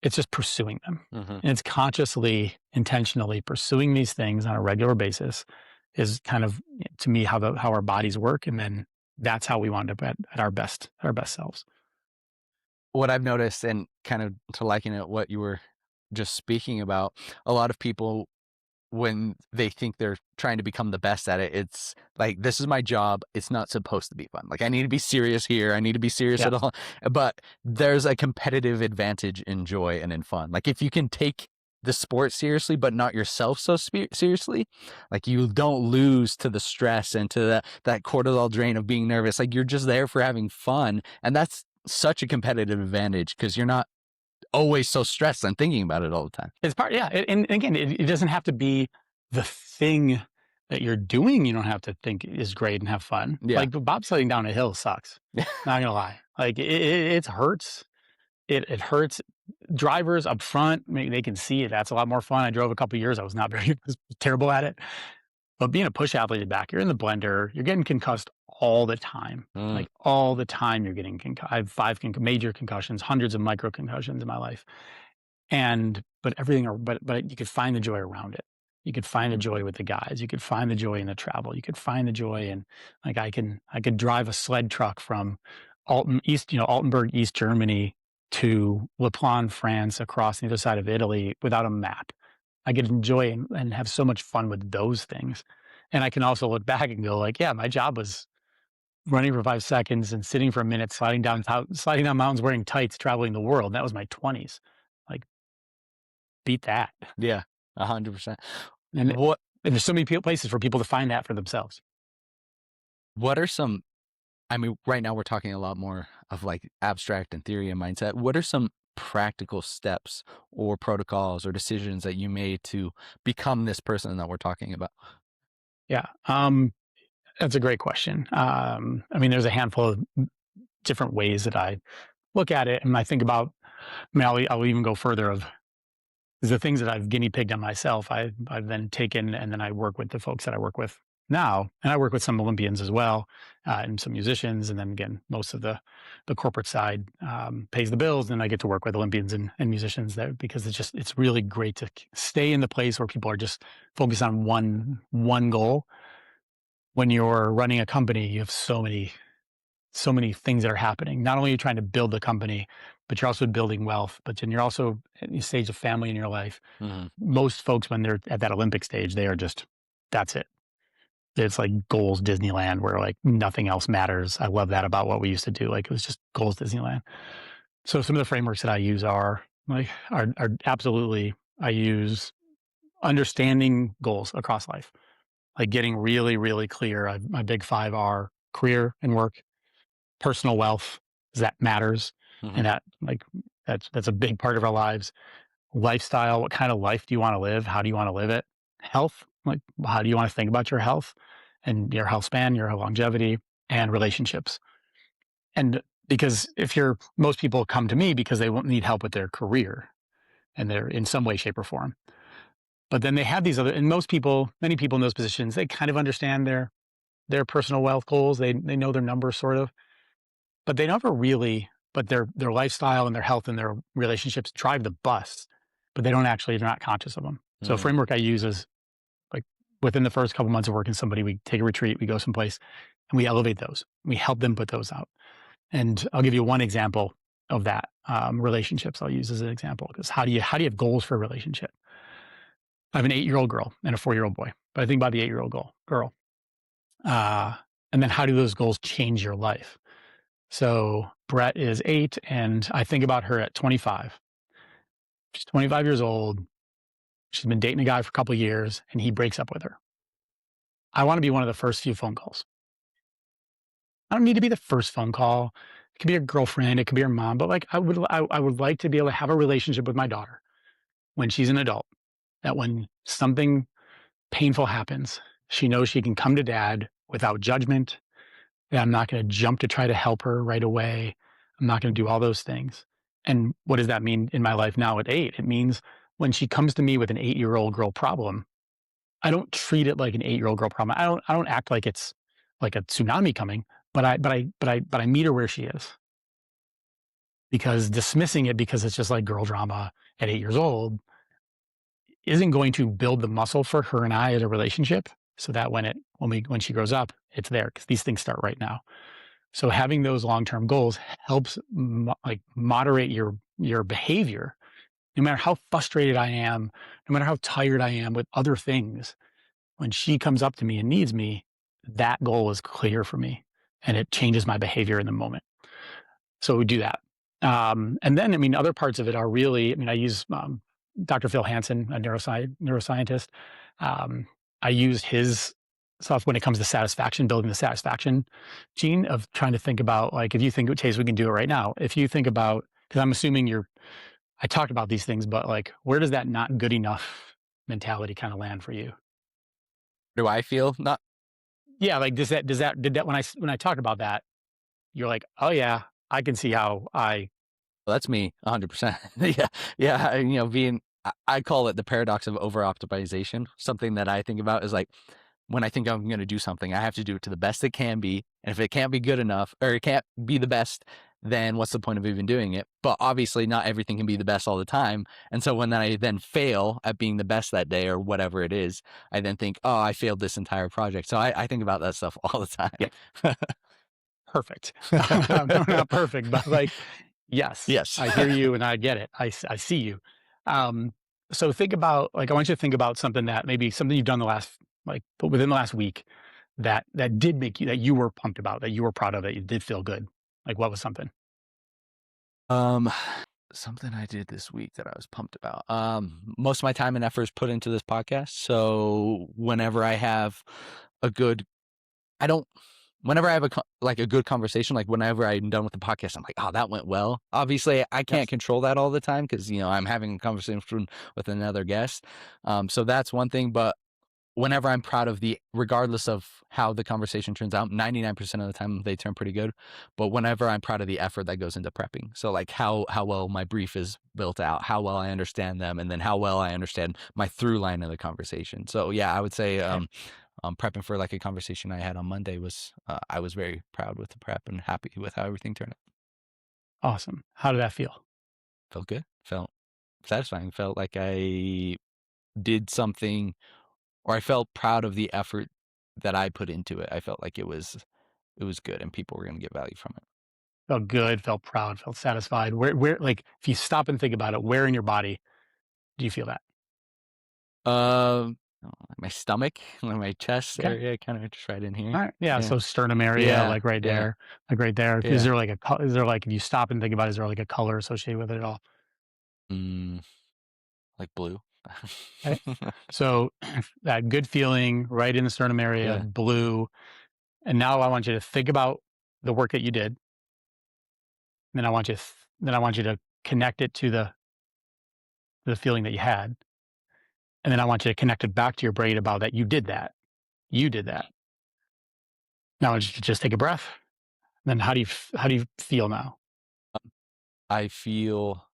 it's just pursuing them. Mhm. And it's consciously, intentionally pursuing these things on a regular basis is kind of, to me, how our bodies work. And then that's how we wind up at our best selves. What I've noticed, and kind of to liken it what you were just speaking about, a lot of people, when they think they're trying to become the best at it, it's like, this is my job. It's not supposed to be fun. Like, I need to be serious here. I need to be serious Yeah. at all. But there's a competitive advantage in joy and in fun. Like, if you can take the sport seriously, but not yourself so seriously, like, you don't lose to the stress and to that cortisol drain of being nervous. Like, you're just there for having fun. And that's such a competitive advantage because you're not always so stressed and thinking about it all the time. It's part, yeah. And again, it doesn't have to be the thing that you're doing. You don't have to think is great and have fun. Yeah. Like bobsledding down a hill sucks. Not gonna lie. Like it hurts. It hurts. Drivers up front, they can see it. That's a lot more fun. I drove a couple of years. I was not very was terrible at it. But being a push athlete back, you're in the blender. You're getting concussed all the time. Mm. Like all the time, you're getting concussed. I have 5 major concussions, hundreds of micro concussions in my life. But you could find the joy around it. You could find the joy with the guys. You could find the joy in the travel. You could find the joy in, like, I could drive a sled truck from Altenburg, East Germany to Le Plan, France, across the other side of Italy without a map. I could enjoy and have so much fun with those things. And I can also look back and go like, yeah, my job was running for 5 seconds and sitting for a minute, sliding down mountains wearing tights, traveling the world. That was my 20s. Like, beat that. Yeah, 100%. And What and there's so many places for people to find that for themselves. what are some, I mean, right now we're talking a lot more of like abstract and theory and mindset. What are some practical steps or protocols or decisions that you made to become this person that we're talking about? Yeah. That's a great question. I mean, there's a handful of different ways that I look at it. And I think about, I mean, I'll even go further of the things that I've guinea pigged on myself. I've then taken, and then I work with the folks that I work with now, and I work with some Olympians as well, and some musicians. And then again, most of the corporate side pays the bills, and I get to work with Olympians and musicians there because it's really great to stay in the place where people are just focused on one goal. When you're running a company, you have so many things that are happening. Not only are you trying to build the company, but you're also building wealth. But then you're also at the stage of family in your life. Mhm. Most folks, when they're at that Olympic stage, they are just, that's it. It's like goals Disneyland where like nothing else matters. I love that about what we used to do. Like it was just goals Disneyland. So some of the frameworks that I use are absolutely I use understanding goals across life, like getting really, really clear. My big five are career and work, personal wealth, 'cause that matters. Mhm. And that like that's a big part of our lives. Lifestyle, what kind of life do you want to live? How do you want to live it? Health, like how do you want to think about your health and your health span, your longevity, and relationships. And because if you're most people come to me because they won't need help with their career and they're in some way, shape, or form. But then they have these other and most people, many people in those positions, they kind of understand their personal wealth goals. They know their numbers sort of, but they never really but their lifestyle and their health and their relationships drive the bus, but they're not conscious of them. So a Mm, framework I use is like within the first couple months of working somebody, we take a retreat, we go someplace and we elevate those. We help them put those out. And I'll give you one example of that. Relationships I'll use as an example because how do you have goals for a relationship? I have an 8-year-old girl and a 4-year-old boy, but I think about the 8-year-old girl. Uh, and then how do those goals change your life? So Brett is 8, and I think about her at 25. She's 25 years old. She's been dating a guy for a couple of years, and he breaks up with her. I want to be one of the first few phone calls. I don't need to be the first phone call. It could be your girlfriend, it could be your mom, but like I would like to be able to have a relationship with my daughter when she's an adult. That when something painful happens, she knows she can come to dad without judgment. That I'm not going to jump to try to help her right away. I'm not going to do all those things. And what does that mean in my life now at 8? It means when she comes to me with an 8-year-old girl problem, I don't treat it like an 8-year-old girl problem. I don't act like it's like a tsunami coming, but I meet her where she is because dismissing it because it's just like girl drama at 8 years old isn't going to build the muscle for her and I as a relationship so that when she grows up, it's there because these things start right now. So having those long-term goals helps like moderate your behavior. No matter how frustrated I am, no matter how tired I am with other things, when she comes up to me and needs me, that goal is clear for me and it changes my behavior in the moment. So we do that. And then, I mean, other parts of it are really, I mean, I use Dr. Phil Hansen, a neuroscientist. Um, I use his stuff when it comes to satisfaction, building the satisfaction gene of trying to think about, like, if you think, Chase, we can do it right now. If you think about, because I'm assuming I talked about these things, but like, where does that not good enough mentality kind of land for you? do I feel not Yeah, like, did that when I talk about that, you're like, oh yeah, I can see how well, that's me 100%. Yeah. Yeah, being I call it the paradox of over optimization. Something that I think about is like when I think I'm going to do something, I have to do it to the best it can be. And if it can't be good enough or it can't be the best, then what's the point of even doing it? But obviously, not everything can be the best all the time. And so when I then fail at being the best that day or whatever it is, I then think, oh, I failed this entire project. So I think about that stuff all the yeah, time. perfect. No, not perfect, but like, yes, Yes. I hear you and I get it. I see you. Um, so think about like I want you to think about something that maybe something you've done the last like but within the last week that did make you that you were pumped about, that you were proud of, that you did feel good. Like what was something? um, Something I did this week that I was pumped about. Most of my time and effort is put into this podcast. So whenever I have a good I don't whenever I have like a good conversation, like whenever I'm done with the podcast, I'm like, oh, that went well. Obviously, I can't Yes. control that all the time because, I'm having a conversation with another guest. So that's one thing. But whenever I'm proud of regardless of how the conversation turns out, 99% of the time they turn pretty good. But whenever I'm proud of the effort that goes into prepping. So like how well my brief is built out, how well I understand them, and then how well I understand my through line of the conversation. So yeah, I would say, Okay. prepping for like a conversation I had on Monday was I was very proud with the prep and happy with how everything turned out. Awesome. How did that feel? Felt good, felt satisfying, felt like I did something, or I felt proud of the effort that I put into it. I felt like it was good and people were going to get value from it. Felt good, felt proud, felt satisfied. Where like if you stop and think about it, where in your body do you feel that? Um, my stomach, my chest Okay. area, kind of just right in here. All right. Yeah. Yeah. So sternum area, Yeah. Yeah. like right there. Is Yeah. there like is there like, if you stop and think about it, is there like a color associated with it at all? Mm, like blue. Okay. So that good feeling right in the sternum area, Yeah. blue. And now I want you to think about the work that you did. Then I want you, then I want you to connect it to the feeling that you had. And then I want you to connect it back to your brain about that. You did that. You did that. Now I want you to just take a breath. Then how do you feel now? I feel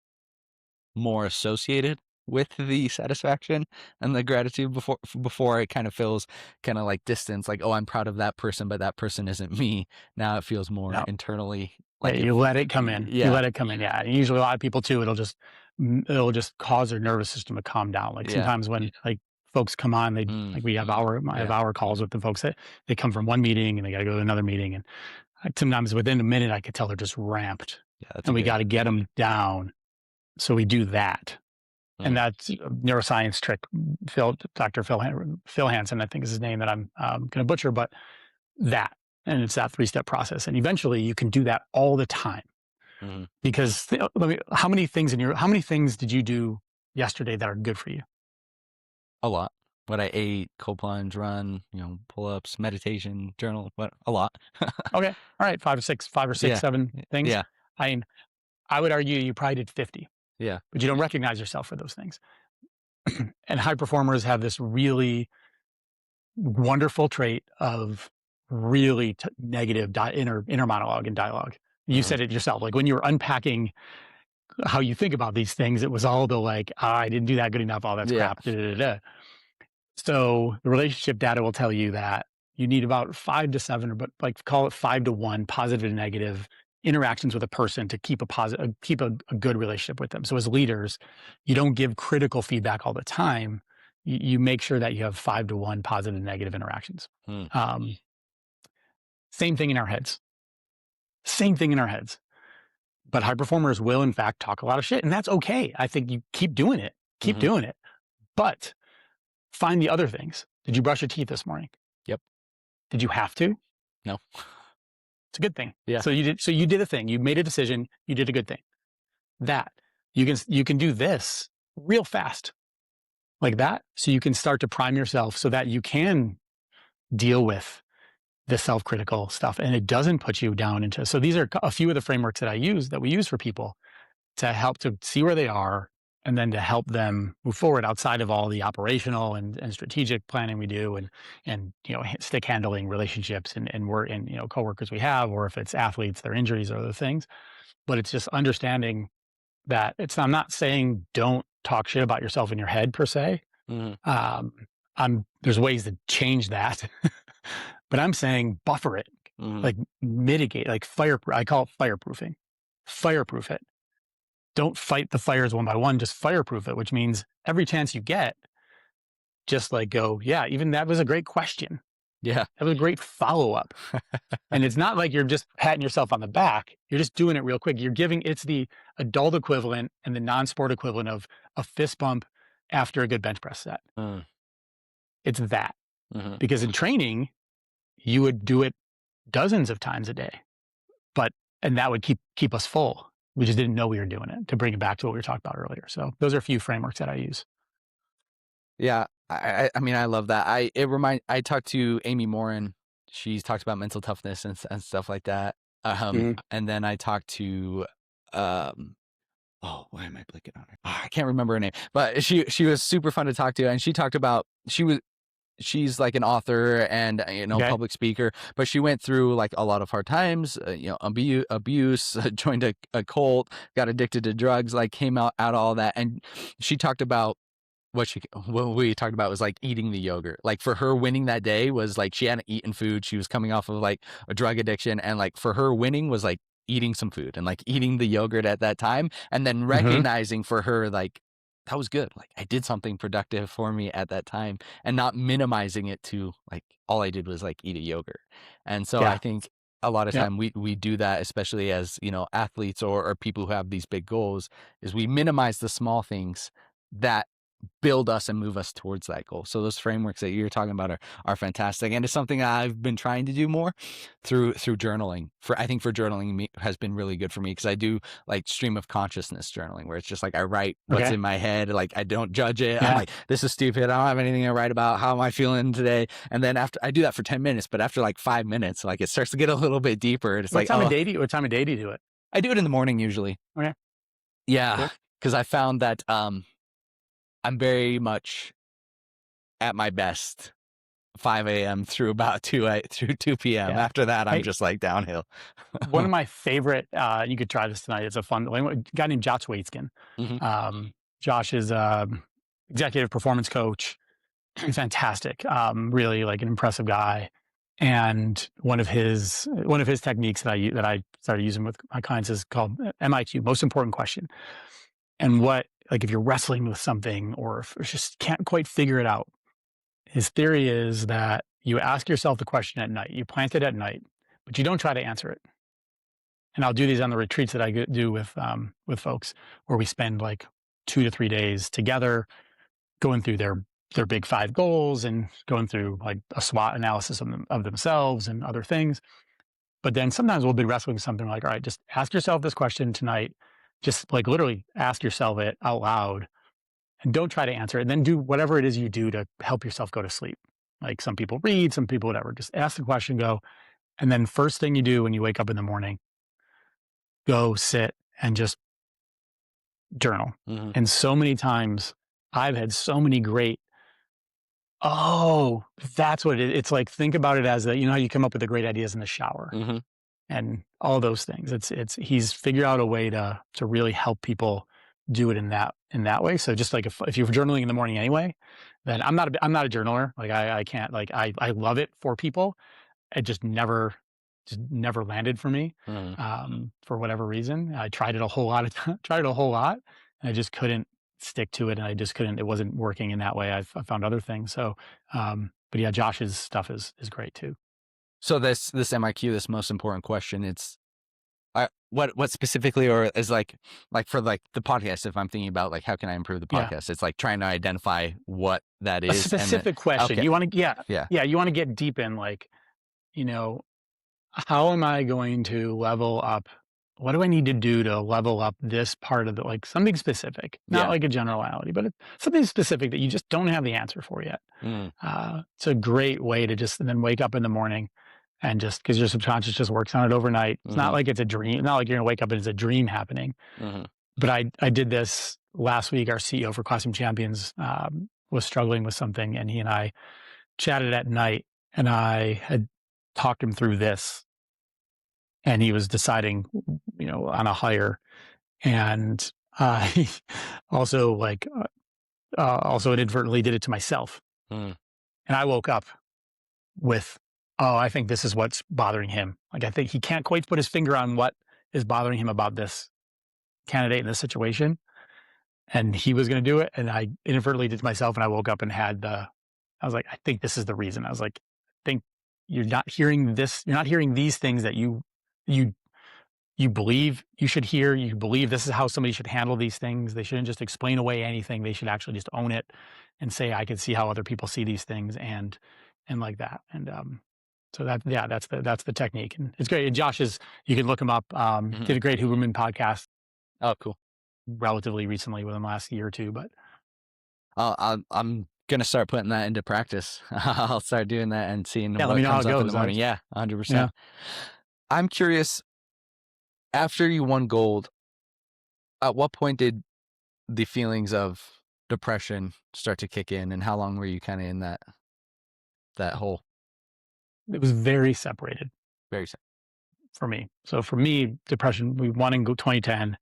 more associated with the satisfaction and the gratitude before it kind of feels kind of like distance, like, oh, I'm proud of that person, but that person isn't me. Now it feels more No. internally Yeah, like you if let it come in. You yeah, let it come in. Yeah. And usually a lot of people too, it'll just cause their nervous system to calm down. Like yeah, sometimes when like folks come on, mm, we have I have yeah, hour calls with the folks that they come from one meeting and they got to go to another meeting. And sometimes within a minute, I could tell they're just ramped yeah, that's a and we good got to get them down. So we do that. And mm, that's a neuroscience trick. Phil Hansen, I think is his name that I'm going to butcher, but that, and it's that 3-step process. And eventually you can do that all the time mhm. because how many things did you do yesterday that are good for you? A lot. What I ate, cold plunge, run, pull-ups, meditation, journal, but a lot. Okay. All right. Five or six, Yeah, 7 things. yeah, I mean, I would argue you probably did 50, yeah, but you don't recognize yourself for those things. And high performers have this really wonderful trait of really negative inner monologue and dialogue. You mhm, said it yourself. Like when you were unpacking how you think about these things, it was all the like, I didn't do that good enough. All that's yeah, crap. Da, da, da, da. So the relationship data will tell you that you need about 5 to 7, or but like call it 5 to 1 positive and negative interactions with a person to keep a good relationship with them. So as leaders, you don't give critical feedback all the time. You make sure that you have 5 to 1 positive and negative interactions. mm, Um, same thing in our heads. Same thing in our heads. But high performers will, in fact, talk a lot of shit, and that's okay. I think you keep doing it. Keep mhm, doing it. But find the other things. Did you brush your teeth this morning? yep, Did you have to? no, It's a good thing. yeah, So you did a thing. You made a decision. You did a good thing. That you can do this real fast like that. So you can start to prime yourself so that you can deal with the self-critical stuff and it doesn't put you down into. So these are a few of the frameworks that we use for people to help to see where they are and then to help them move forward outside of all the operational and strategic planning we do and stick handling relationships and work and coworkers we have, or if it's athletes, their injuries or other things. But it's just understanding that I'm not saying don't talk shit about yourself in your head per se. mhm, um there's ways to change that. But I'm saying buffer it, mhm, like mitigate, like I call it fireproofing. Fireproof it. Don't fight the fires one by one, just fireproof it, which means every chance you get, just like go, yeah, even that was a great question. yeah, That was a great follow up. And it's not like you're just patting yourself on the back. You're just doing it real quick. It's the adult equivalent and the non sport equivalent of a fist bump after a good bench press set. mm, It's that. mhm. Because in training, you would do it dozens of times a day, but, and that would keep us full. We just didn't know we were doing it, to bring it back to what we were talking about earlier. So those are a few frameworks that I use. Yeah, I mean, I love that. I talked to Amy Morin. She's talked about mental toughness and stuff like that. Mhm. And then I talked to, um, oh, why am I blanking on her? I can't remember her name, but she was super fun to talk to, and she talked about she's like an author and Okay. public speaker, but she went through like a lot of hard times, abuse, joined a cult, got addicted to drugs, like came out of all that, and she talked about what we talked about was like eating the yogurt. Like for her, winning that day was like she hadn't eaten food. She was coming off of like a drug addiction, and like for her, winning was like eating some food and like eating the yogurt at that time, and then Mhm. recognizing for her like that was good. Like I did something productive for me at that time, and not minimizing it to like all I did was like eat a yogurt. And so I Yeah. think a lot of Yep. time we do that, especially as athletes or people who have these big goals, is we minimize the small things that build us and move us towards that goal. So those frameworks that you're talking about are fantastic, and it's something I've been trying to do more through journaling. I think for journaling has been really good for me, because I do like stream of consciousness journaling, where it's just like I write what's Okay. in my head, like I don't judge it. I'm Yeah. like, this is stupid. I don't have anything to write about. How am I feeling today? And then after I do that for 10 minutes, but after like 5 minutes, like it starts to get a little bit deeper. And it's like, oh, What time of day do you do it? I do it in the morning usually. Okay. Yeah, Cool. because I found that I'm very much at my best 5 a.m. through about 2 p.m. Yeah. After that, I'm Hey, just like downhill. one of my favorite, you could try this tonight. It's a fun a guy named Josh Waitzkin. Mhm, Josh is executive performance coach. Fantastic. Really like an impressive guy. And one of his techniques that I started using with my clients is called MIQ, most important question. And what, like, if you're wrestling with something or if you just can't quite figure it out, his theory is that you ask yourself the question at night, you plant it at night, but you don't try to answer it. And I'll do these on the retreats that I do with folks, where we spend like 2 to 3 days together going through their big five goals and going through like a SWOT analysis of themselves and other things. But then sometimes we'll be wrestling with something like, all right, just ask yourself this question tonight. Just like literally ask yourself it out loud and don't try to answer it. And then do whatever it is you do to help yourself go to sleep. Like some people read, some people whatever. Just ask the question, go. And then first thing you do when you wake up in the morning, go sit and just journal. mhm, And so many times I've had so many great, oh, that's what it is. It's like, think about it as you know how you come up with the great ideas in the shower mhm. and all those things. He's figured out a way to really help people do it in that way. So just like if you're journaling in the morning anyway, then I'm not a journaler. Like I can't, like I love it for people. It just never landed for me, Mhm. for whatever reason. I tried it a whole lot of tried it a whole lot, and I just couldn't stick to it, and I just couldn't. It wasn't working in that way. I found other things. So, but yeah, Josh's stuff is great too. So this MIQ, this most important question, it's what specifically, or is like for like the podcast, if I'm thinking about like how can I improve the Yeah, podcast, it's like trying to identify what that a is, and then specific question. okay, You want to, yeah, yeah, yeah. You want to get deep in, like, you know, how am I going to level up? What do I need to do to level up this part of the, like, something specific, not yeah, like a generality, but something specific that you just don't have the answer for yet. mm, It's a great way to just, and then wake up in the morning and just, because your subconscious just works on it overnight. It's not mhm, like it's a dream. Not like you're gonna wake up and it's a dream happening. mhm, But I did this last week. Our CEO for Classroom Champions was struggling with something, and he and I chatted at night, and I had talked him through this, and he was deciding, on a hire, and he also also inadvertently did it to myself, mm, and I woke up with, oh, I think this is what's bothering him. Like, I think he can't quite put his finger on what is bothering him about this candidate in this situation, and he was going to do it, and I inadvertently did it to myself, and I woke up and I was like, I think this is the reason. I was like, I think you're not hearing this. You're not hearing these things that you you believe you should hear. You believe this is how somebody should handle these things. They shouldn't just explain away anything. They should actually just own it and say, I can see how other people see these things, and like that. And so yeah, that's the technique, and it's great. And Josh is, you can look him up. mhm. Did a great Huberman podcast Oh, cool. relatively recently, within the last year or two. But I'm gonna start putting that into practice. I'll start doing that and seeing yeah, let what me know how comes it up in the goes. morning. Yeah, Yeah. 100%. I'm curious, after you won gold, at what point did the feelings of depression start to kick in, and how long were you kind of in that hole? It was very separated Very sad. for me. So for me, depression, we won in 2010.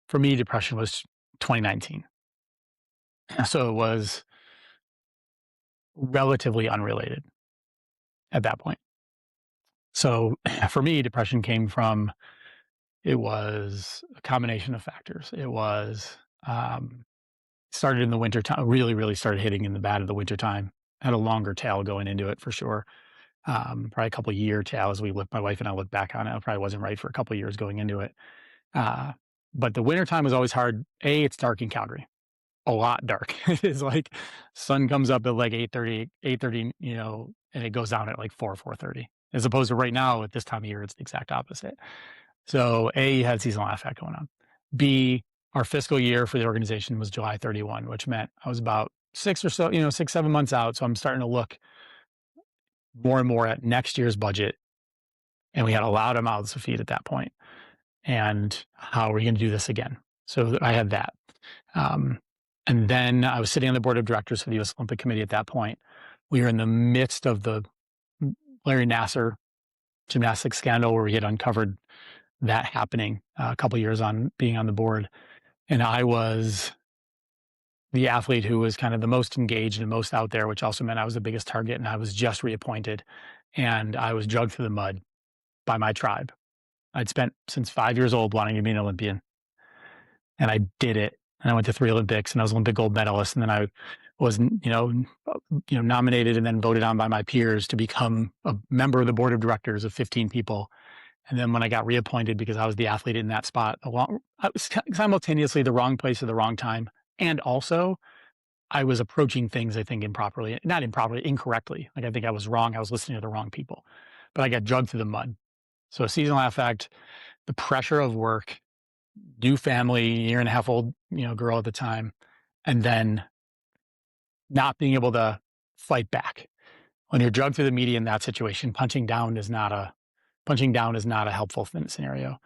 For me, depression was 2019. So it was relatively unrelated at that point. So for me, depression came from, it was a combination of factors. It was, started in the winter time, really, really started hitting in the bad of the winter time. Had a longer tail going into it for sure. Probably a couple year tail as my wife and I look back on it. I probably wasn't right for a couple years going into it. Uh, but the winter time was always hard. A, it's dark in Calgary. a lot dark. It is like sun comes up at like 8:30, and it goes down at like 4:30. As opposed to right now at this time of year, it's the exact opposite. So A, you had seasonal affect going on. B, our fiscal year for the organization was July 31, which meant I was about 6, 7 months out. So I'm starting to look more and more at next year's budget. And we had a lot of mouths to feed at that point. And how are we going to do this again? So I had that. Um, and then I was sitting on the board of directors for the U.S. Olympic Committee at that point. We were in the midst of the Larry Nassar gymnastics scandal where we had uncovered that happening a couple years on being on the board. And I was the athlete who was kind of the most engaged and most out there, which also meant I was the biggest target. And I was just reappointed. And I was dragged through the mud by my tribe. I'd spent since 5 years old wanting to be an Olympian. And I did it. And I went to 3 Olympics and I was Olympic gold medalist. And then I was, nominated and then voted on by my peers to become a member of the board of directors of 15 people. And then when I got reappointed because I was the athlete in that spot, I was simultaneously the wrong place at the wrong time. And also I was approaching things, I think, incorrectly. Like I think I was wrong. I was listening to the wrong people, but I got drugged through the mud. So seasonal affect, the pressure of work, new family, year and a half old, girl at the time, and then not being able to fight back. When you're drugged through the media in that situation, punching down is not a helpful scenario.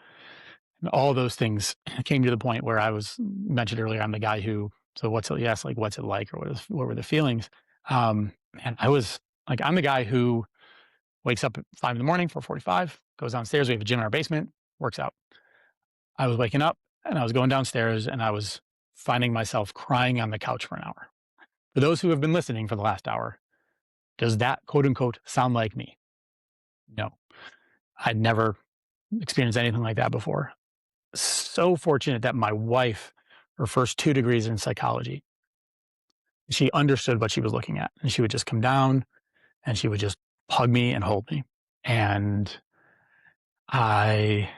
And all those things came to the point where I was mentioned earlier. I'm the guy who, so what's it like, or what were the feelings? And I was like, I'm the guy who wakes up at 5 in the morning, 4:45, goes downstairs. We have a gym in our basement, works out. I was waking up and I was going downstairs and I was finding myself crying on the couch for an hour. For those who have been listening for the last hour, does that quote unquote sound like me? No, I'd never experienced anything like that before. So fortunate that my wife, her first 2 degrees in psychology, she understood what she was looking at, and she would just come down and she would just hug me and hold me. And I,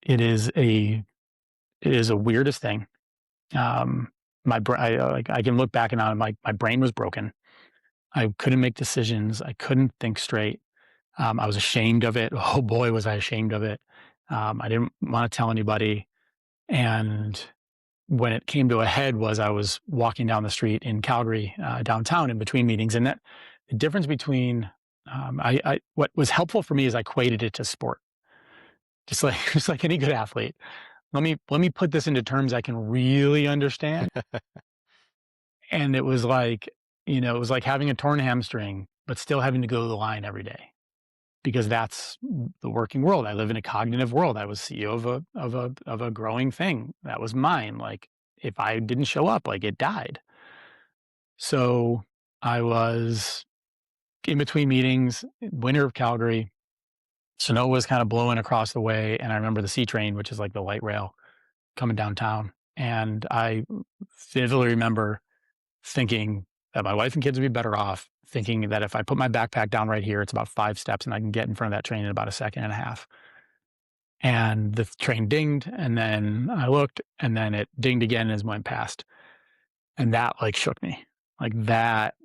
it is a weirdest thing. I can look back and on my brain was broken. I couldn't make decisions. I couldn't think straight. I was ashamed of it. Oh boy, was I ashamed of it. I didn't want to tell anybody. And when it came to a head was I was walking down the street in Calgary, downtown, in between meetings. And that the difference between, what was helpful for me is I equated it to sport. Just like any good athlete. Let me put this into terms I can really understand. And it was like, it was like having a torn hamstring, but still having to go to the line every day, because that's the working world. I live in a cognitive world. I was CEO of a growing thing. That was mine. Like if I didn't show up, like it died. So I was in between meetings, winter of Calgary, snow was kind of blowing across the way. And I remember the C train, which is like the light rail coming downtown. And I vividly remember thinking that my wife and kids would be better off, thinking that if I put my backpack down right here, it's about 5 steps and I can get in front of that train in about a second and a half. And the train dinged, and then I looked, and then it dinged again as it went past. And that shook me. Like that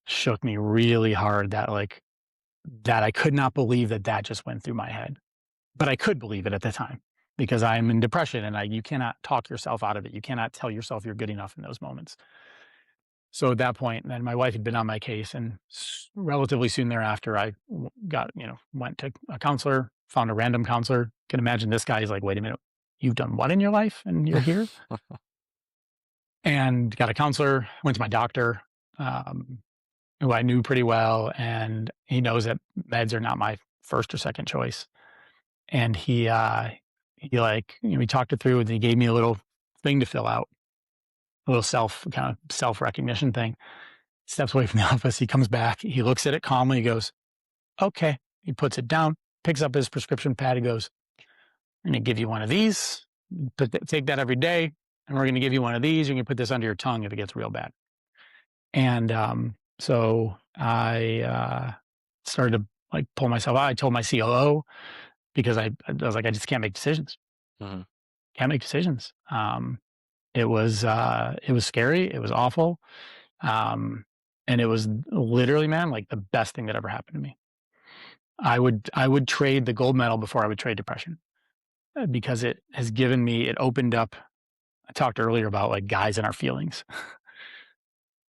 shook me really hard, that I could not believe that just went through my head. But I could believe it at the time because I'm in depression and you cannot talk yourself out of it. You cannot tell yourself you're good enough in those moments. So at that point, then my wife had been on my case, and relatively soon thereafter, I went to a counselor, found a random counselor. Can imagine this guy is like, wait a minute, you've done what in your life and you're here? And got a counselor, went to my doctor, who I knew pretty well. And he knows that meds are not my first or second choice. And we talked it through, and he gave me a little thing to fill out, a little self-recognition thing. Steps away from the office. He comes back. He looks at it calmly. He goes, okay. He puts it down, picks up his prescription pad. He goes, I'm going to give you one of these. Take that every day. And we're going to give you one of these. You can put this under your tongue if it gets real bad. And so I started to pull myself out. I told my COO, because I was like, I just can't make decisions. Mm-hmm. Can't make decisions. It was scary. It was awful. Um, and it was literally, man, like the best thing that ever happened to me. I would trade the gold medal before I would trade depression, because it has given me, it opened up. I talked earlier about like guys and our feelings.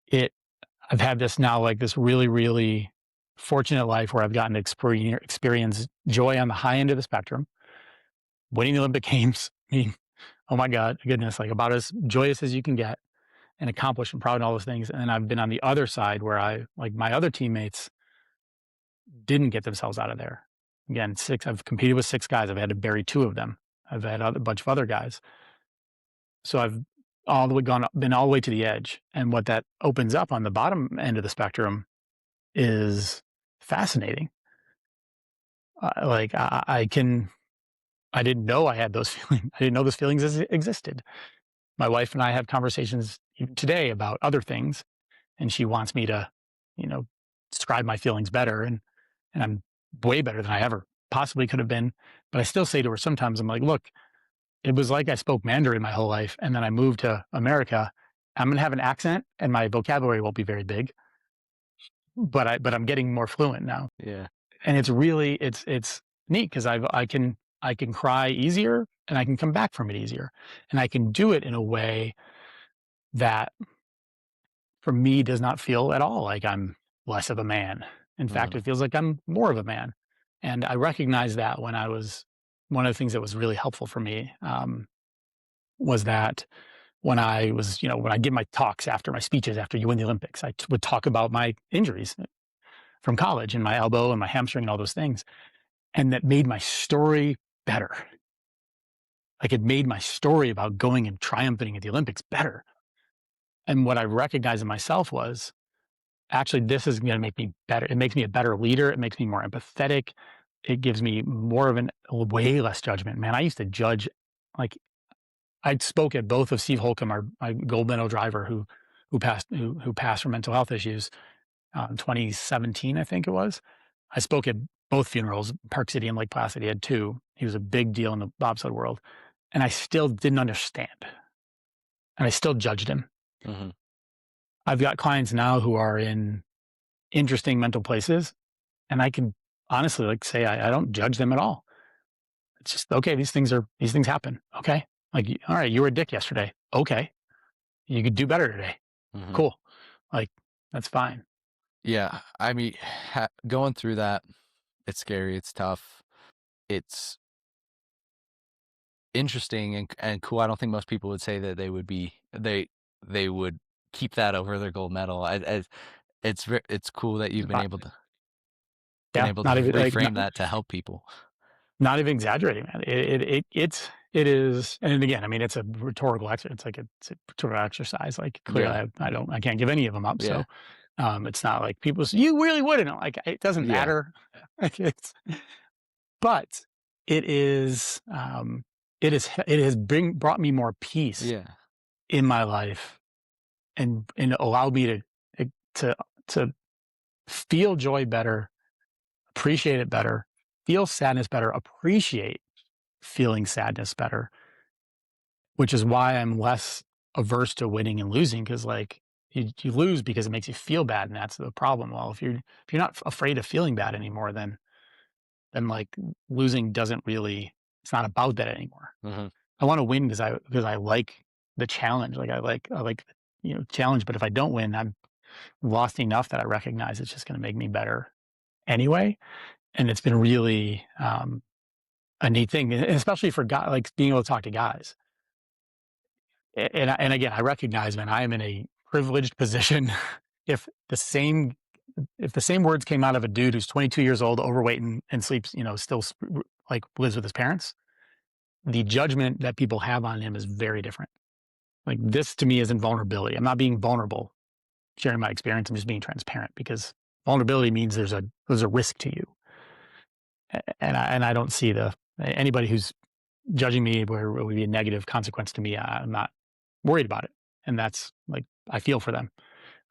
It I've had this now, like this really, really fortunate life where I've gotten to experience joy on the high end of the spectrum, winning the Olympic Games. I mean, oh my God, goodness, like about as joyous as you can get and accomplished and proud and all those things. And then I've been on the other side where I, like my other teammates didn't get themselves out of there. Again, I've competed with 6 guys. I've had to bury 2 of them. I've had a bunch of other guys. So I've all the way been all the way to the edge. And what that opens up on the bottom end of the spectrum is fascinating. I didn't know I had those feelings. I didn't know those feelings existed. My wife and I have conversations even today about other things, and she wants me to, you know, describe my feelings better, and I'm way better than I ever possibly could have been. But I still say to her sometimes, I'm like, look, it was like I spoke Mandarin my whole life, and then I moved to America. I'm gonna have an accent, and my vocabulary won't be very big, but I'm getting more fluent now, Yeah. and it's really it's neat because I can cry easier, and I can come back from it easier, and I can do it in a way that for me does not feel at all like I'm less of a man. In fact, Mhm. it feels like I'm more of a man. And I recognized that when I was, one of the things that was really helpful for me, was that when I was, when I give my talks after my speeches after you win the Olympics, would talk about my injuries from college and my elbow and my hamstring and all those things. And that made my story better. Like it made my story about going and triumphing at the Olympics better. And what I recognized in myself was, actually, this is going to make me better. It makes me a better leader. It makes me more empathetic. It gives me more of way less judgment. Man, I used to judge, like I spoke at both of Steve Holcomb, my gold medal driver who passed from mental health issues, in 2017, I think it was. I spoke at both funerals, Park City and Lake Placid. He had 2. He was a big deal in the bobsled world, and I still didn't understand, and I still judged him. Mhm. I've got clients now who are in interesting mental places, and I can honestly like say I don't judge them at all. It's just okay. These things happen. Okay, like all right, you were a dick yesterday. Okay, you could do better today. Mhm. Cool, like that's fine. Yeah. I mean, going through that, it's scary. It's tough. It's interesting and cool. I don't think most people would say that they would keep that over their gold medal. It's cool that you've Uh, been Yeah, able to not even like reframe that to help people. not even exaggerating, man. It is, and again, I mean, it's a rhetorical exercise. It's a rhetorical exercise. Like clearly, Yeah. I can't give any of them up. Yeah. So, it's not like people say, you really wouldn't. Like it doesn't Yeah. matter. Like but it is, it has brought me more peace Yeah. in my life, and allowed me eh, to to feel joy better, appreciate it better, feel sadness better, appreciate feeling sadness better, which is why I'm less averse to winning and losing, because like you lose because it makes you feel bad, and that's the problem. Well, if you're not afraid of feeling bad anymore, then like losing doesn't really, it's not about that anymore. Mhm. I want to win because I like the challenge. Like I like challenge. But if I don't win, I'm lost enough that I recognize it's just going to make me better anyway. And it's been really a neat thing, and especially for guys, like being able to talk to guys. And again, I recognize, man, I am in a privileged position. if the same if the same words came out of a dude who's 22 years old, overweight, and sleeps, still like lives with his parents, the judgment that people have on him is very different. Like this to me is invulnerability. I'm not being vulnerable, sharing my experience. I'm just being transparent, because vulnerability means there's a risk to you. And I don't see anybody who's judging me where it would be a negative consequence to me. I'm not worried about it. And that's like, I feel for them.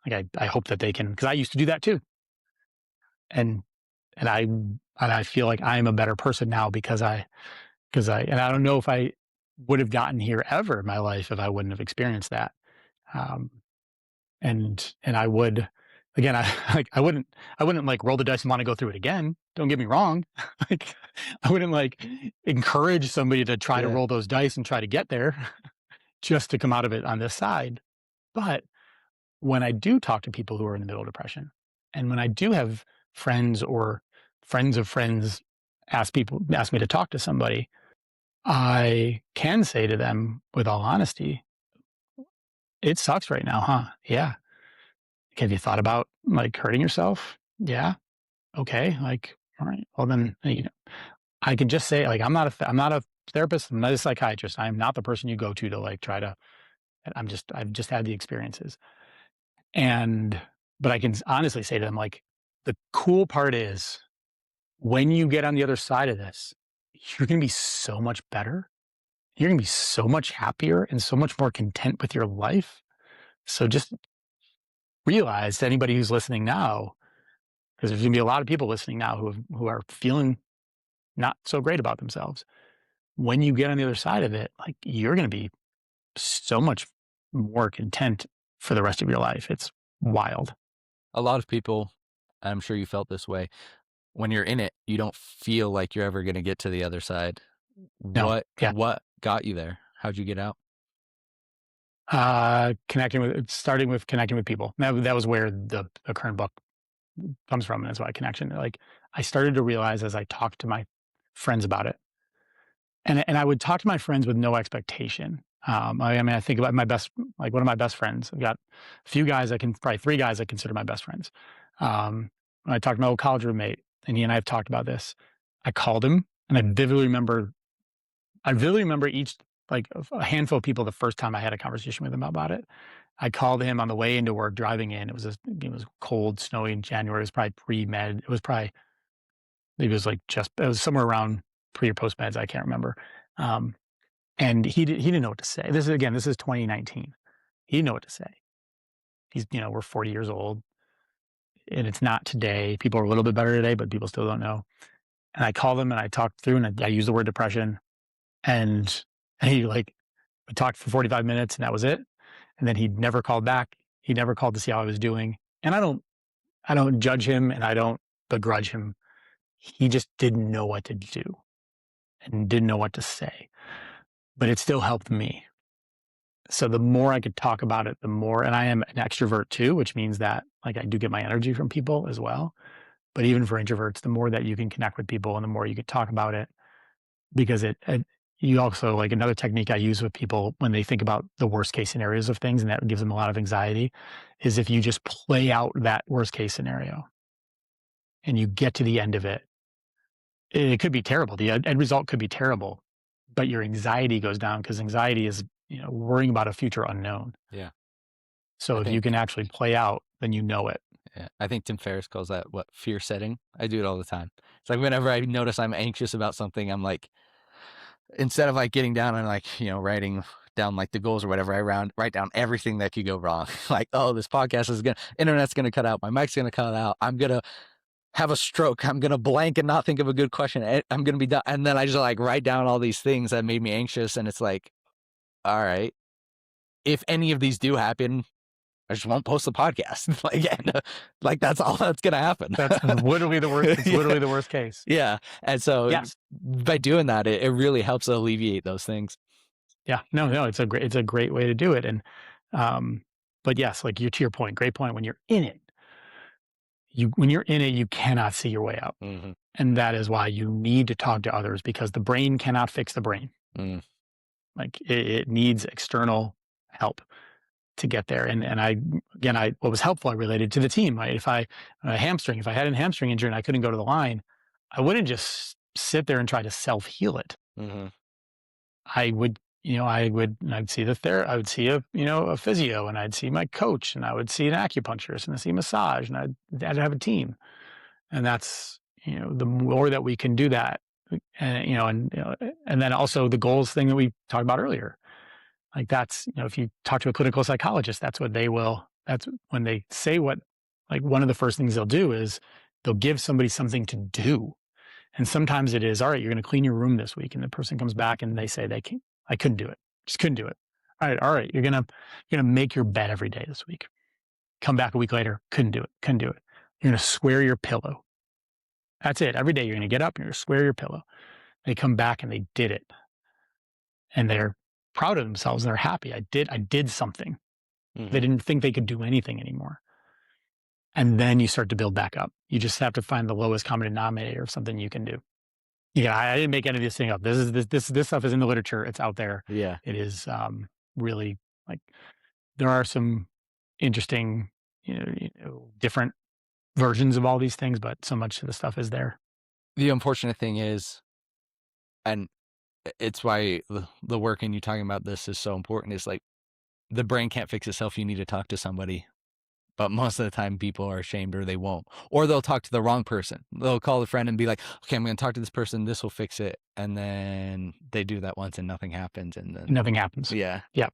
Like I hope that they can, because I used to do that too. And, and I feel like I'm a better person now because and I don't know if would have gotten here ever in my life if I wouldn't have experienced that. Um, and I would, again, I like I wouldn't like roll the dice and want to go through it again. Don't get me wrong. Like I wouldn't like encourage somebody to try to Yeah. roll those dice and try to get there just to come out of it on this side. But when I do talk to people who are in the middle of depression, and when I do have friends or friends of friends ask me to talk to somebody, I can say to them with all honesty, it sucks right now, huh? Yeah. Have you thought about like hurting yourself? Yeah. Okay. Like, all right. Well, then, I can just say like, I'm not a therapist. I'm not a psychiatrist. I'm not the person you go to like try to, I've just had the experiences. And, but I can honestly say to them, like, the cool part is when you get on the other side of this, you're going to be so much better. You're going to be so much happier and so much more content with your life. So just realize to anybody who's listening now, because there's going to be a lot of people listening now who are feeling not so great about themselves. When you get on the other side of it, like you're going to be so much more content for the rest of your life. It's wild. A lot of people, I'm sure you felt this way, when you're in it, you don't feel like you're ever going to get to the other side. No, yeah. What got you there? How'd you get out? Starting with connecting with people. That was where the current book comes from. And that's why connection, like I started to realize as I talked to my friends about it, and I would talk to my friends with no expectation. I mean, I think about like one of my best friends. I've got a few guys probably three guys I consider my best friends. When I talked to my old college roommate, and he and I have talked about this, I called him, and I vividly remember each like a handful of people the first time I had a conversation with him about it. I called him on the way into work, driving in. It was cold, snowy in January. It was probably pre-med. It was somewhere around pre or post meds. I can't remember. Um, and he didn't know what to say. This is 2019. He didn't know what to say. We're 40 years old, and it's not today. People are a little bit better today, but people still don't know. And I called him and I talked through, and I used the word depression, and he like we talked for 45 minutes, and that was it. And then he never called back. He never called to see how I was doing. And I don't judge him, and I don't begrudge him. He just didn't know what to do and didn't know what to say, but it still helped me. So the more I could talk about it, the more, and I am an extrovert too, which means that like I do get my energy from people as well. But even for introverts, the more that you can connect with people and the more you can talk about it, because you also like another technique I use with people when they think about the worst case scenarios of things, and that gives them a lot of anxiety, is if you just play out that worst case scenario and you get to the end of it, it could be terrible. The end result could be terrible, but your anxiety goes down because anxiety is, worrying about a future unknown. Yeah. So if you can actually play out, then you know it. Yeah. I think Tim Ferriss calls that fear setting. I do it all the time. It's like whenever I notice I'm anxious about something, I'm like, instead of like getting down and like, writing down like the goals or whatever, I write down everything that could go wrong. Like, oh, this podcast internet's going to cut out. My mic's going to cut out. I'm going to have a stroke. I'm going to blank and not think of a good question. I'm going to be done. And then I just like write down all these things that made me anxious. And it's like, all right, if any of these do happen, I just won't post the podcast. Like that's all that's going to happen. That's literally the worst. It's literally the worst case. Yeah. And so yes, by doing that, it really helps alleviate those things. Yeah, no, it's a great way to do it. And, but yes, like to your point, great point. When you're in it, you cannot see your way out. Mm-hmm. And that is why you need to talk to others, because the brain cannot fix the brain. Mm. Like it needs external help to get there. And what was helpful, I related to the team, right? If I had a hamstring injury and I couldn't go to the line, I wouldn't just sit there and try to self-heal it. Mm-hmm. I'd see I would see a physio, and I'd see my coach, and I would see an acupuncturist, and I'd see massage, and I'd have a team. And that's, the more that we can do that, and then also the goals thing that we talked about earlier. Like that's, if you talk to a clinical psychologist, that's when they say like one of the first things they'll do is they'll give somebody something to do. And sometimes it is, all right, you're going to clean your room this week. And the person comes back and they say I couldn't do it. Just couldn't do it. All right. You're gonna make your bed every day this week. Come back a week later, couldn't do it. Couldn't do it. You're gonna square your pillow. That's it. Every day you're gonna get up and you're gonna square your pillow. They come back and they did it. And they're proud of themselves and they're happy. I did something. They Hmm. didn't think they could do anything anymore. And then you start to build back up. You just have to find the lowest common denominator of something you can do. Yeah, I didn't make any of this thing up. This stuff is in the literature. It's out there. Yeah. It is really like there are some interesting, different versions of all these things, but so much of the stuff is there. The unfortunate thing is, and it's why the work and you talking about this is so important, is like the brain can't fix itself. You need to talk to somebody. But most of the time, people are ashamed or they won't. Or they'll talk to the wrong person. They'll call a friend and be like, okay, I'm going to talk to this person. This will fix it. And then they do that once and nothing happens. And then, Nothing happens. yeah. Yeah.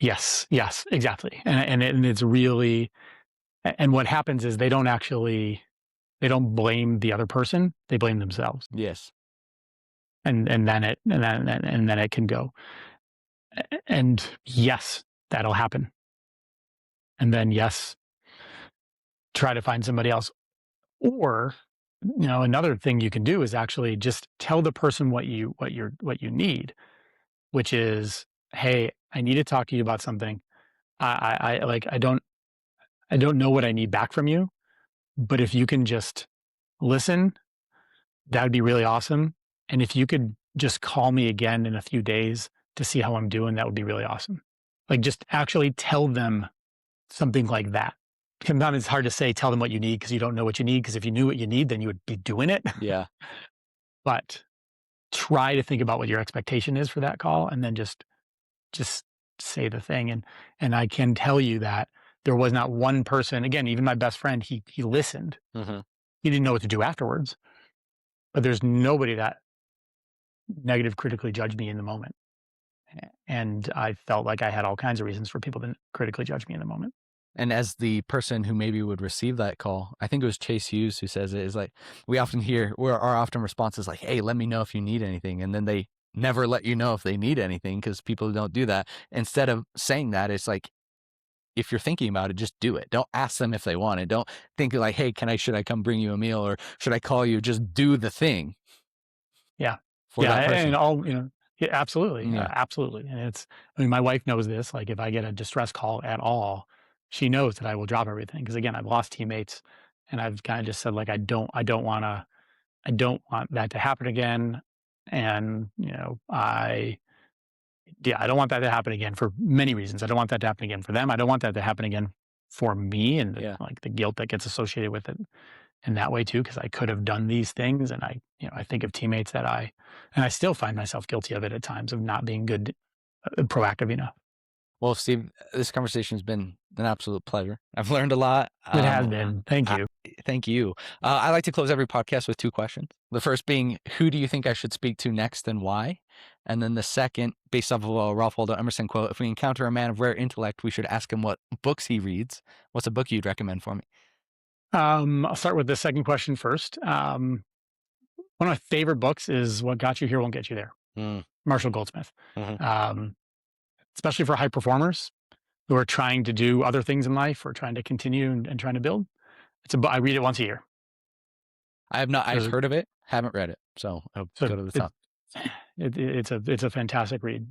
Yes. Yes. Exactly. And it's really, and what happens is they don't blame the other person. They blame themselves. Yes. And then it can go. And yes, that'll happen. And then yes, try to find somebody else. Or, another thing you can do is actually just tell the person what you need, which is, hey, I need to talk to you about something. I don't know what I need back from you, but if you can just listen, that would be really awesome. And if you could just call me again in a few days to see how I'm doing, that would be really awesome. Like just actually tell them something like that. Sometimes it's hard to say, tell them what you need because you don't know what you need. Because if you knew what you need, then you would be doing it. Yeah. But try to think about what your expectation is for that call and then just say the thing. And I can tell you that there was not one person, again, even my best friend, he listened. Hmm. He didn't know what to do afterwards. But there's nobody that negative critically judged me in the moment. And I felt like I had all kinds of reasons for people to critically judge me in the moment. And as the person who maybe would receive that call, I think it was Chase Hughes who says it, is like, we often hear, where our often response is like, hey, let me know if you need anything. And then they never let you know if they need anything because people don't do that. Instead of saying that, it's like, if you're thinking about it, just do it. Don't ask them if they want it. Don't think like, hey, should I come bring you a meal or should I call you? Just do the thing Yeah. for Yeah. that And person. yeah, absolutely. Yeah. Absolutely. And my wife knows this. Like if I get a distress call at all, she knows that I will drop everything. Cause again, I've lost teammates and I've kind of just said, like, I don't want that to happen again. And, I don't want that to happen again for many reasons. I don't want that to happen again for them. I don't want that to happen again for me and Yeah. like the guilt that gets associated with it in that way too, because I could have done these things. And I think of teammates and I still find myself guilty of it at times of not being good, proactive enough. Well, Steve, this conversation has been an absolute pleasure. I've learned a lot. It has been. Thank I, you. thank you. I like to close every podcast with two questions. The first being, who do you think I should speak to next and why? And then the second, based off of a Ralph Waldo Emerson quote, if we encounter a man of rare intellect, we should ask him what books he reads. What's a book you'd recommend for me? I'll start with the second question first. One of my favorite books is What Got You Here Won't Get You There, Mm, Marshall Goldsmith. mhm. Um, Especially for high performers who are trying to do other things in life or trying to continue and trying to build. I read it once a year. I have not, I've So heard of it, haven't read it. So I'll so go to the it, top. it's a fantastic read.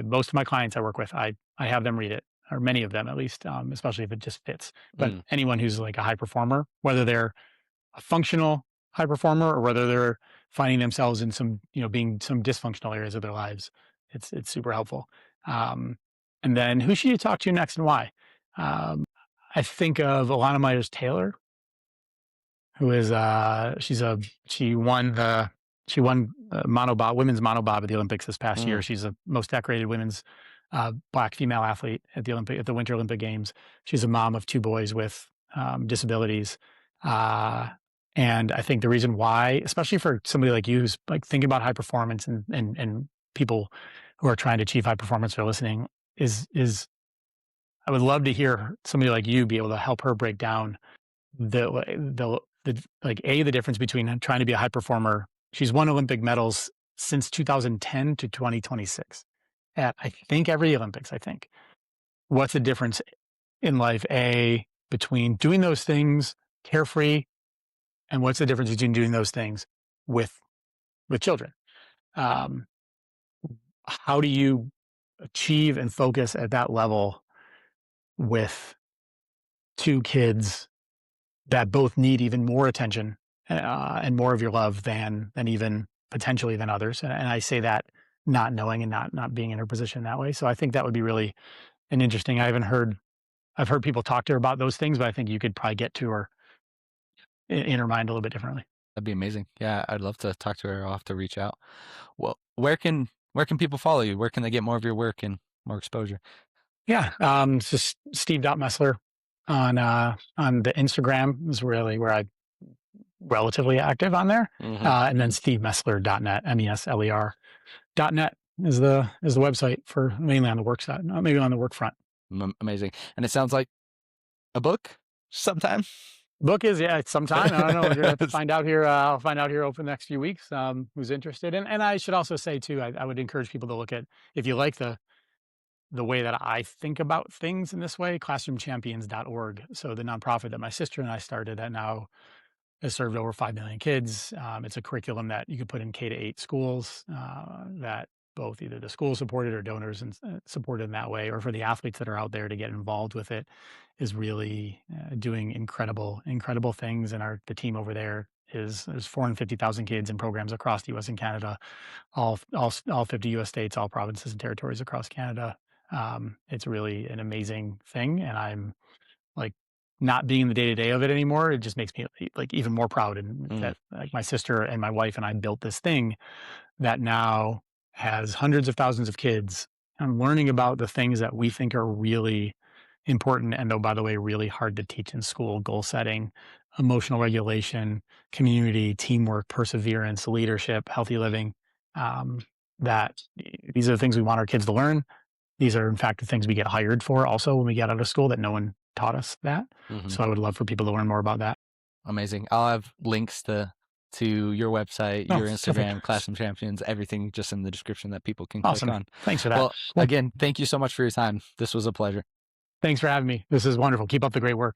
Most of my clients I work with, I have them read it, or many of them at least, especially if it just fits. But Mm, anyone who's like a high performer, whether they're a functional high performer or whether they're finding themselves in some, being some dysfunctional areas of their lives, it's super helpful. Um, and then who should you talk to next and why? Um, I think of Alana Myers Taylor, who is she won monobob women's monobob at the Olympics this past mm. year. She's the most decorated women's black female athlete at the Winter Olympic Games. She's a mom of two boys with disabilities. And I think the reason why, especially for somebody like you who's like thinking about high performance and people who are trying to achieve high performance or listening is I would love to hear somebody like you be able to help her break down the difference between trying to be a high performer. She's won Olympic medals since 2010 to 2026. at, I think, every Olympics, I think. What's the difference in life, between doing those things carefree, and what's the difference between doing those things with children? Um, how do you achieve and focus at that level with two kids that both need even more attention and more of your love than even potentially than others? And I say that not knowing and not being in her position that way. So I think that would be really an interesting. I've heard people talk to her about those things, but I think you could probably get to her in her mind a little bit differently. That'd be amazing. Yeah, I'd love to talk to her. I'll have to reach out. Well, where can people follow you? Where can they get more of your work and more exposure? Yeah, it's just Steve.Mesler on the Instagram is really where I'm relatively active on there. Hmm. And then stevemesler.net, MESLER.net is the website for mainly on the work side, maybe on the work front. Amazing. And it sounds like a book sometime. Book is, yeah, it's sometime. I don't know. We're gonna have to find out here. I'll find out here over the next few weeks. Who's interested? And I should also say too, I would encourage people to look at, if you like the way that I think about things in this way, classroomchampions.org. So the nonprofit that my sister and I started that now has served over 5 million kids. It's a curriculum that you could put in K-8 schools that both either the school supported or donors and supported in that way, or for the athletes that are out there to get involved with it, is really doing incredible things. And the team over there there's 450,000 kids in programs across the U.S. and Canada, all 50 U.S. states, all provinces and territories across Canada. It's really an amazing thing, and I'm like, not being in the day to day of it anymore, it just makes me like even more proud. And Mm, that, like, my sister and my wife and I built this thing that now has hundreds of thousands of kids and learning about the things that we think are really important. And, oh, by the way, really hard to teach in school: goal setting, emotional regulation, community, teamwork, perseverance, leadership, healthy living. Um, that these are the things we want our kids to learn. These are, in fact, the things we get hired for also when we get out of school, that no one taught us that. mhm. So I would love for people to learn more about that. Amazing. I'll have links to your website, Oh, your perfect. Instagram, Classroom Champions, everything just in the description that people can click Awesome. on. Thanks for that. Well, Cool. again, thank you so much for your time. This was a pleasure. Thanks for having me. This is wonderful. Keep up the great work.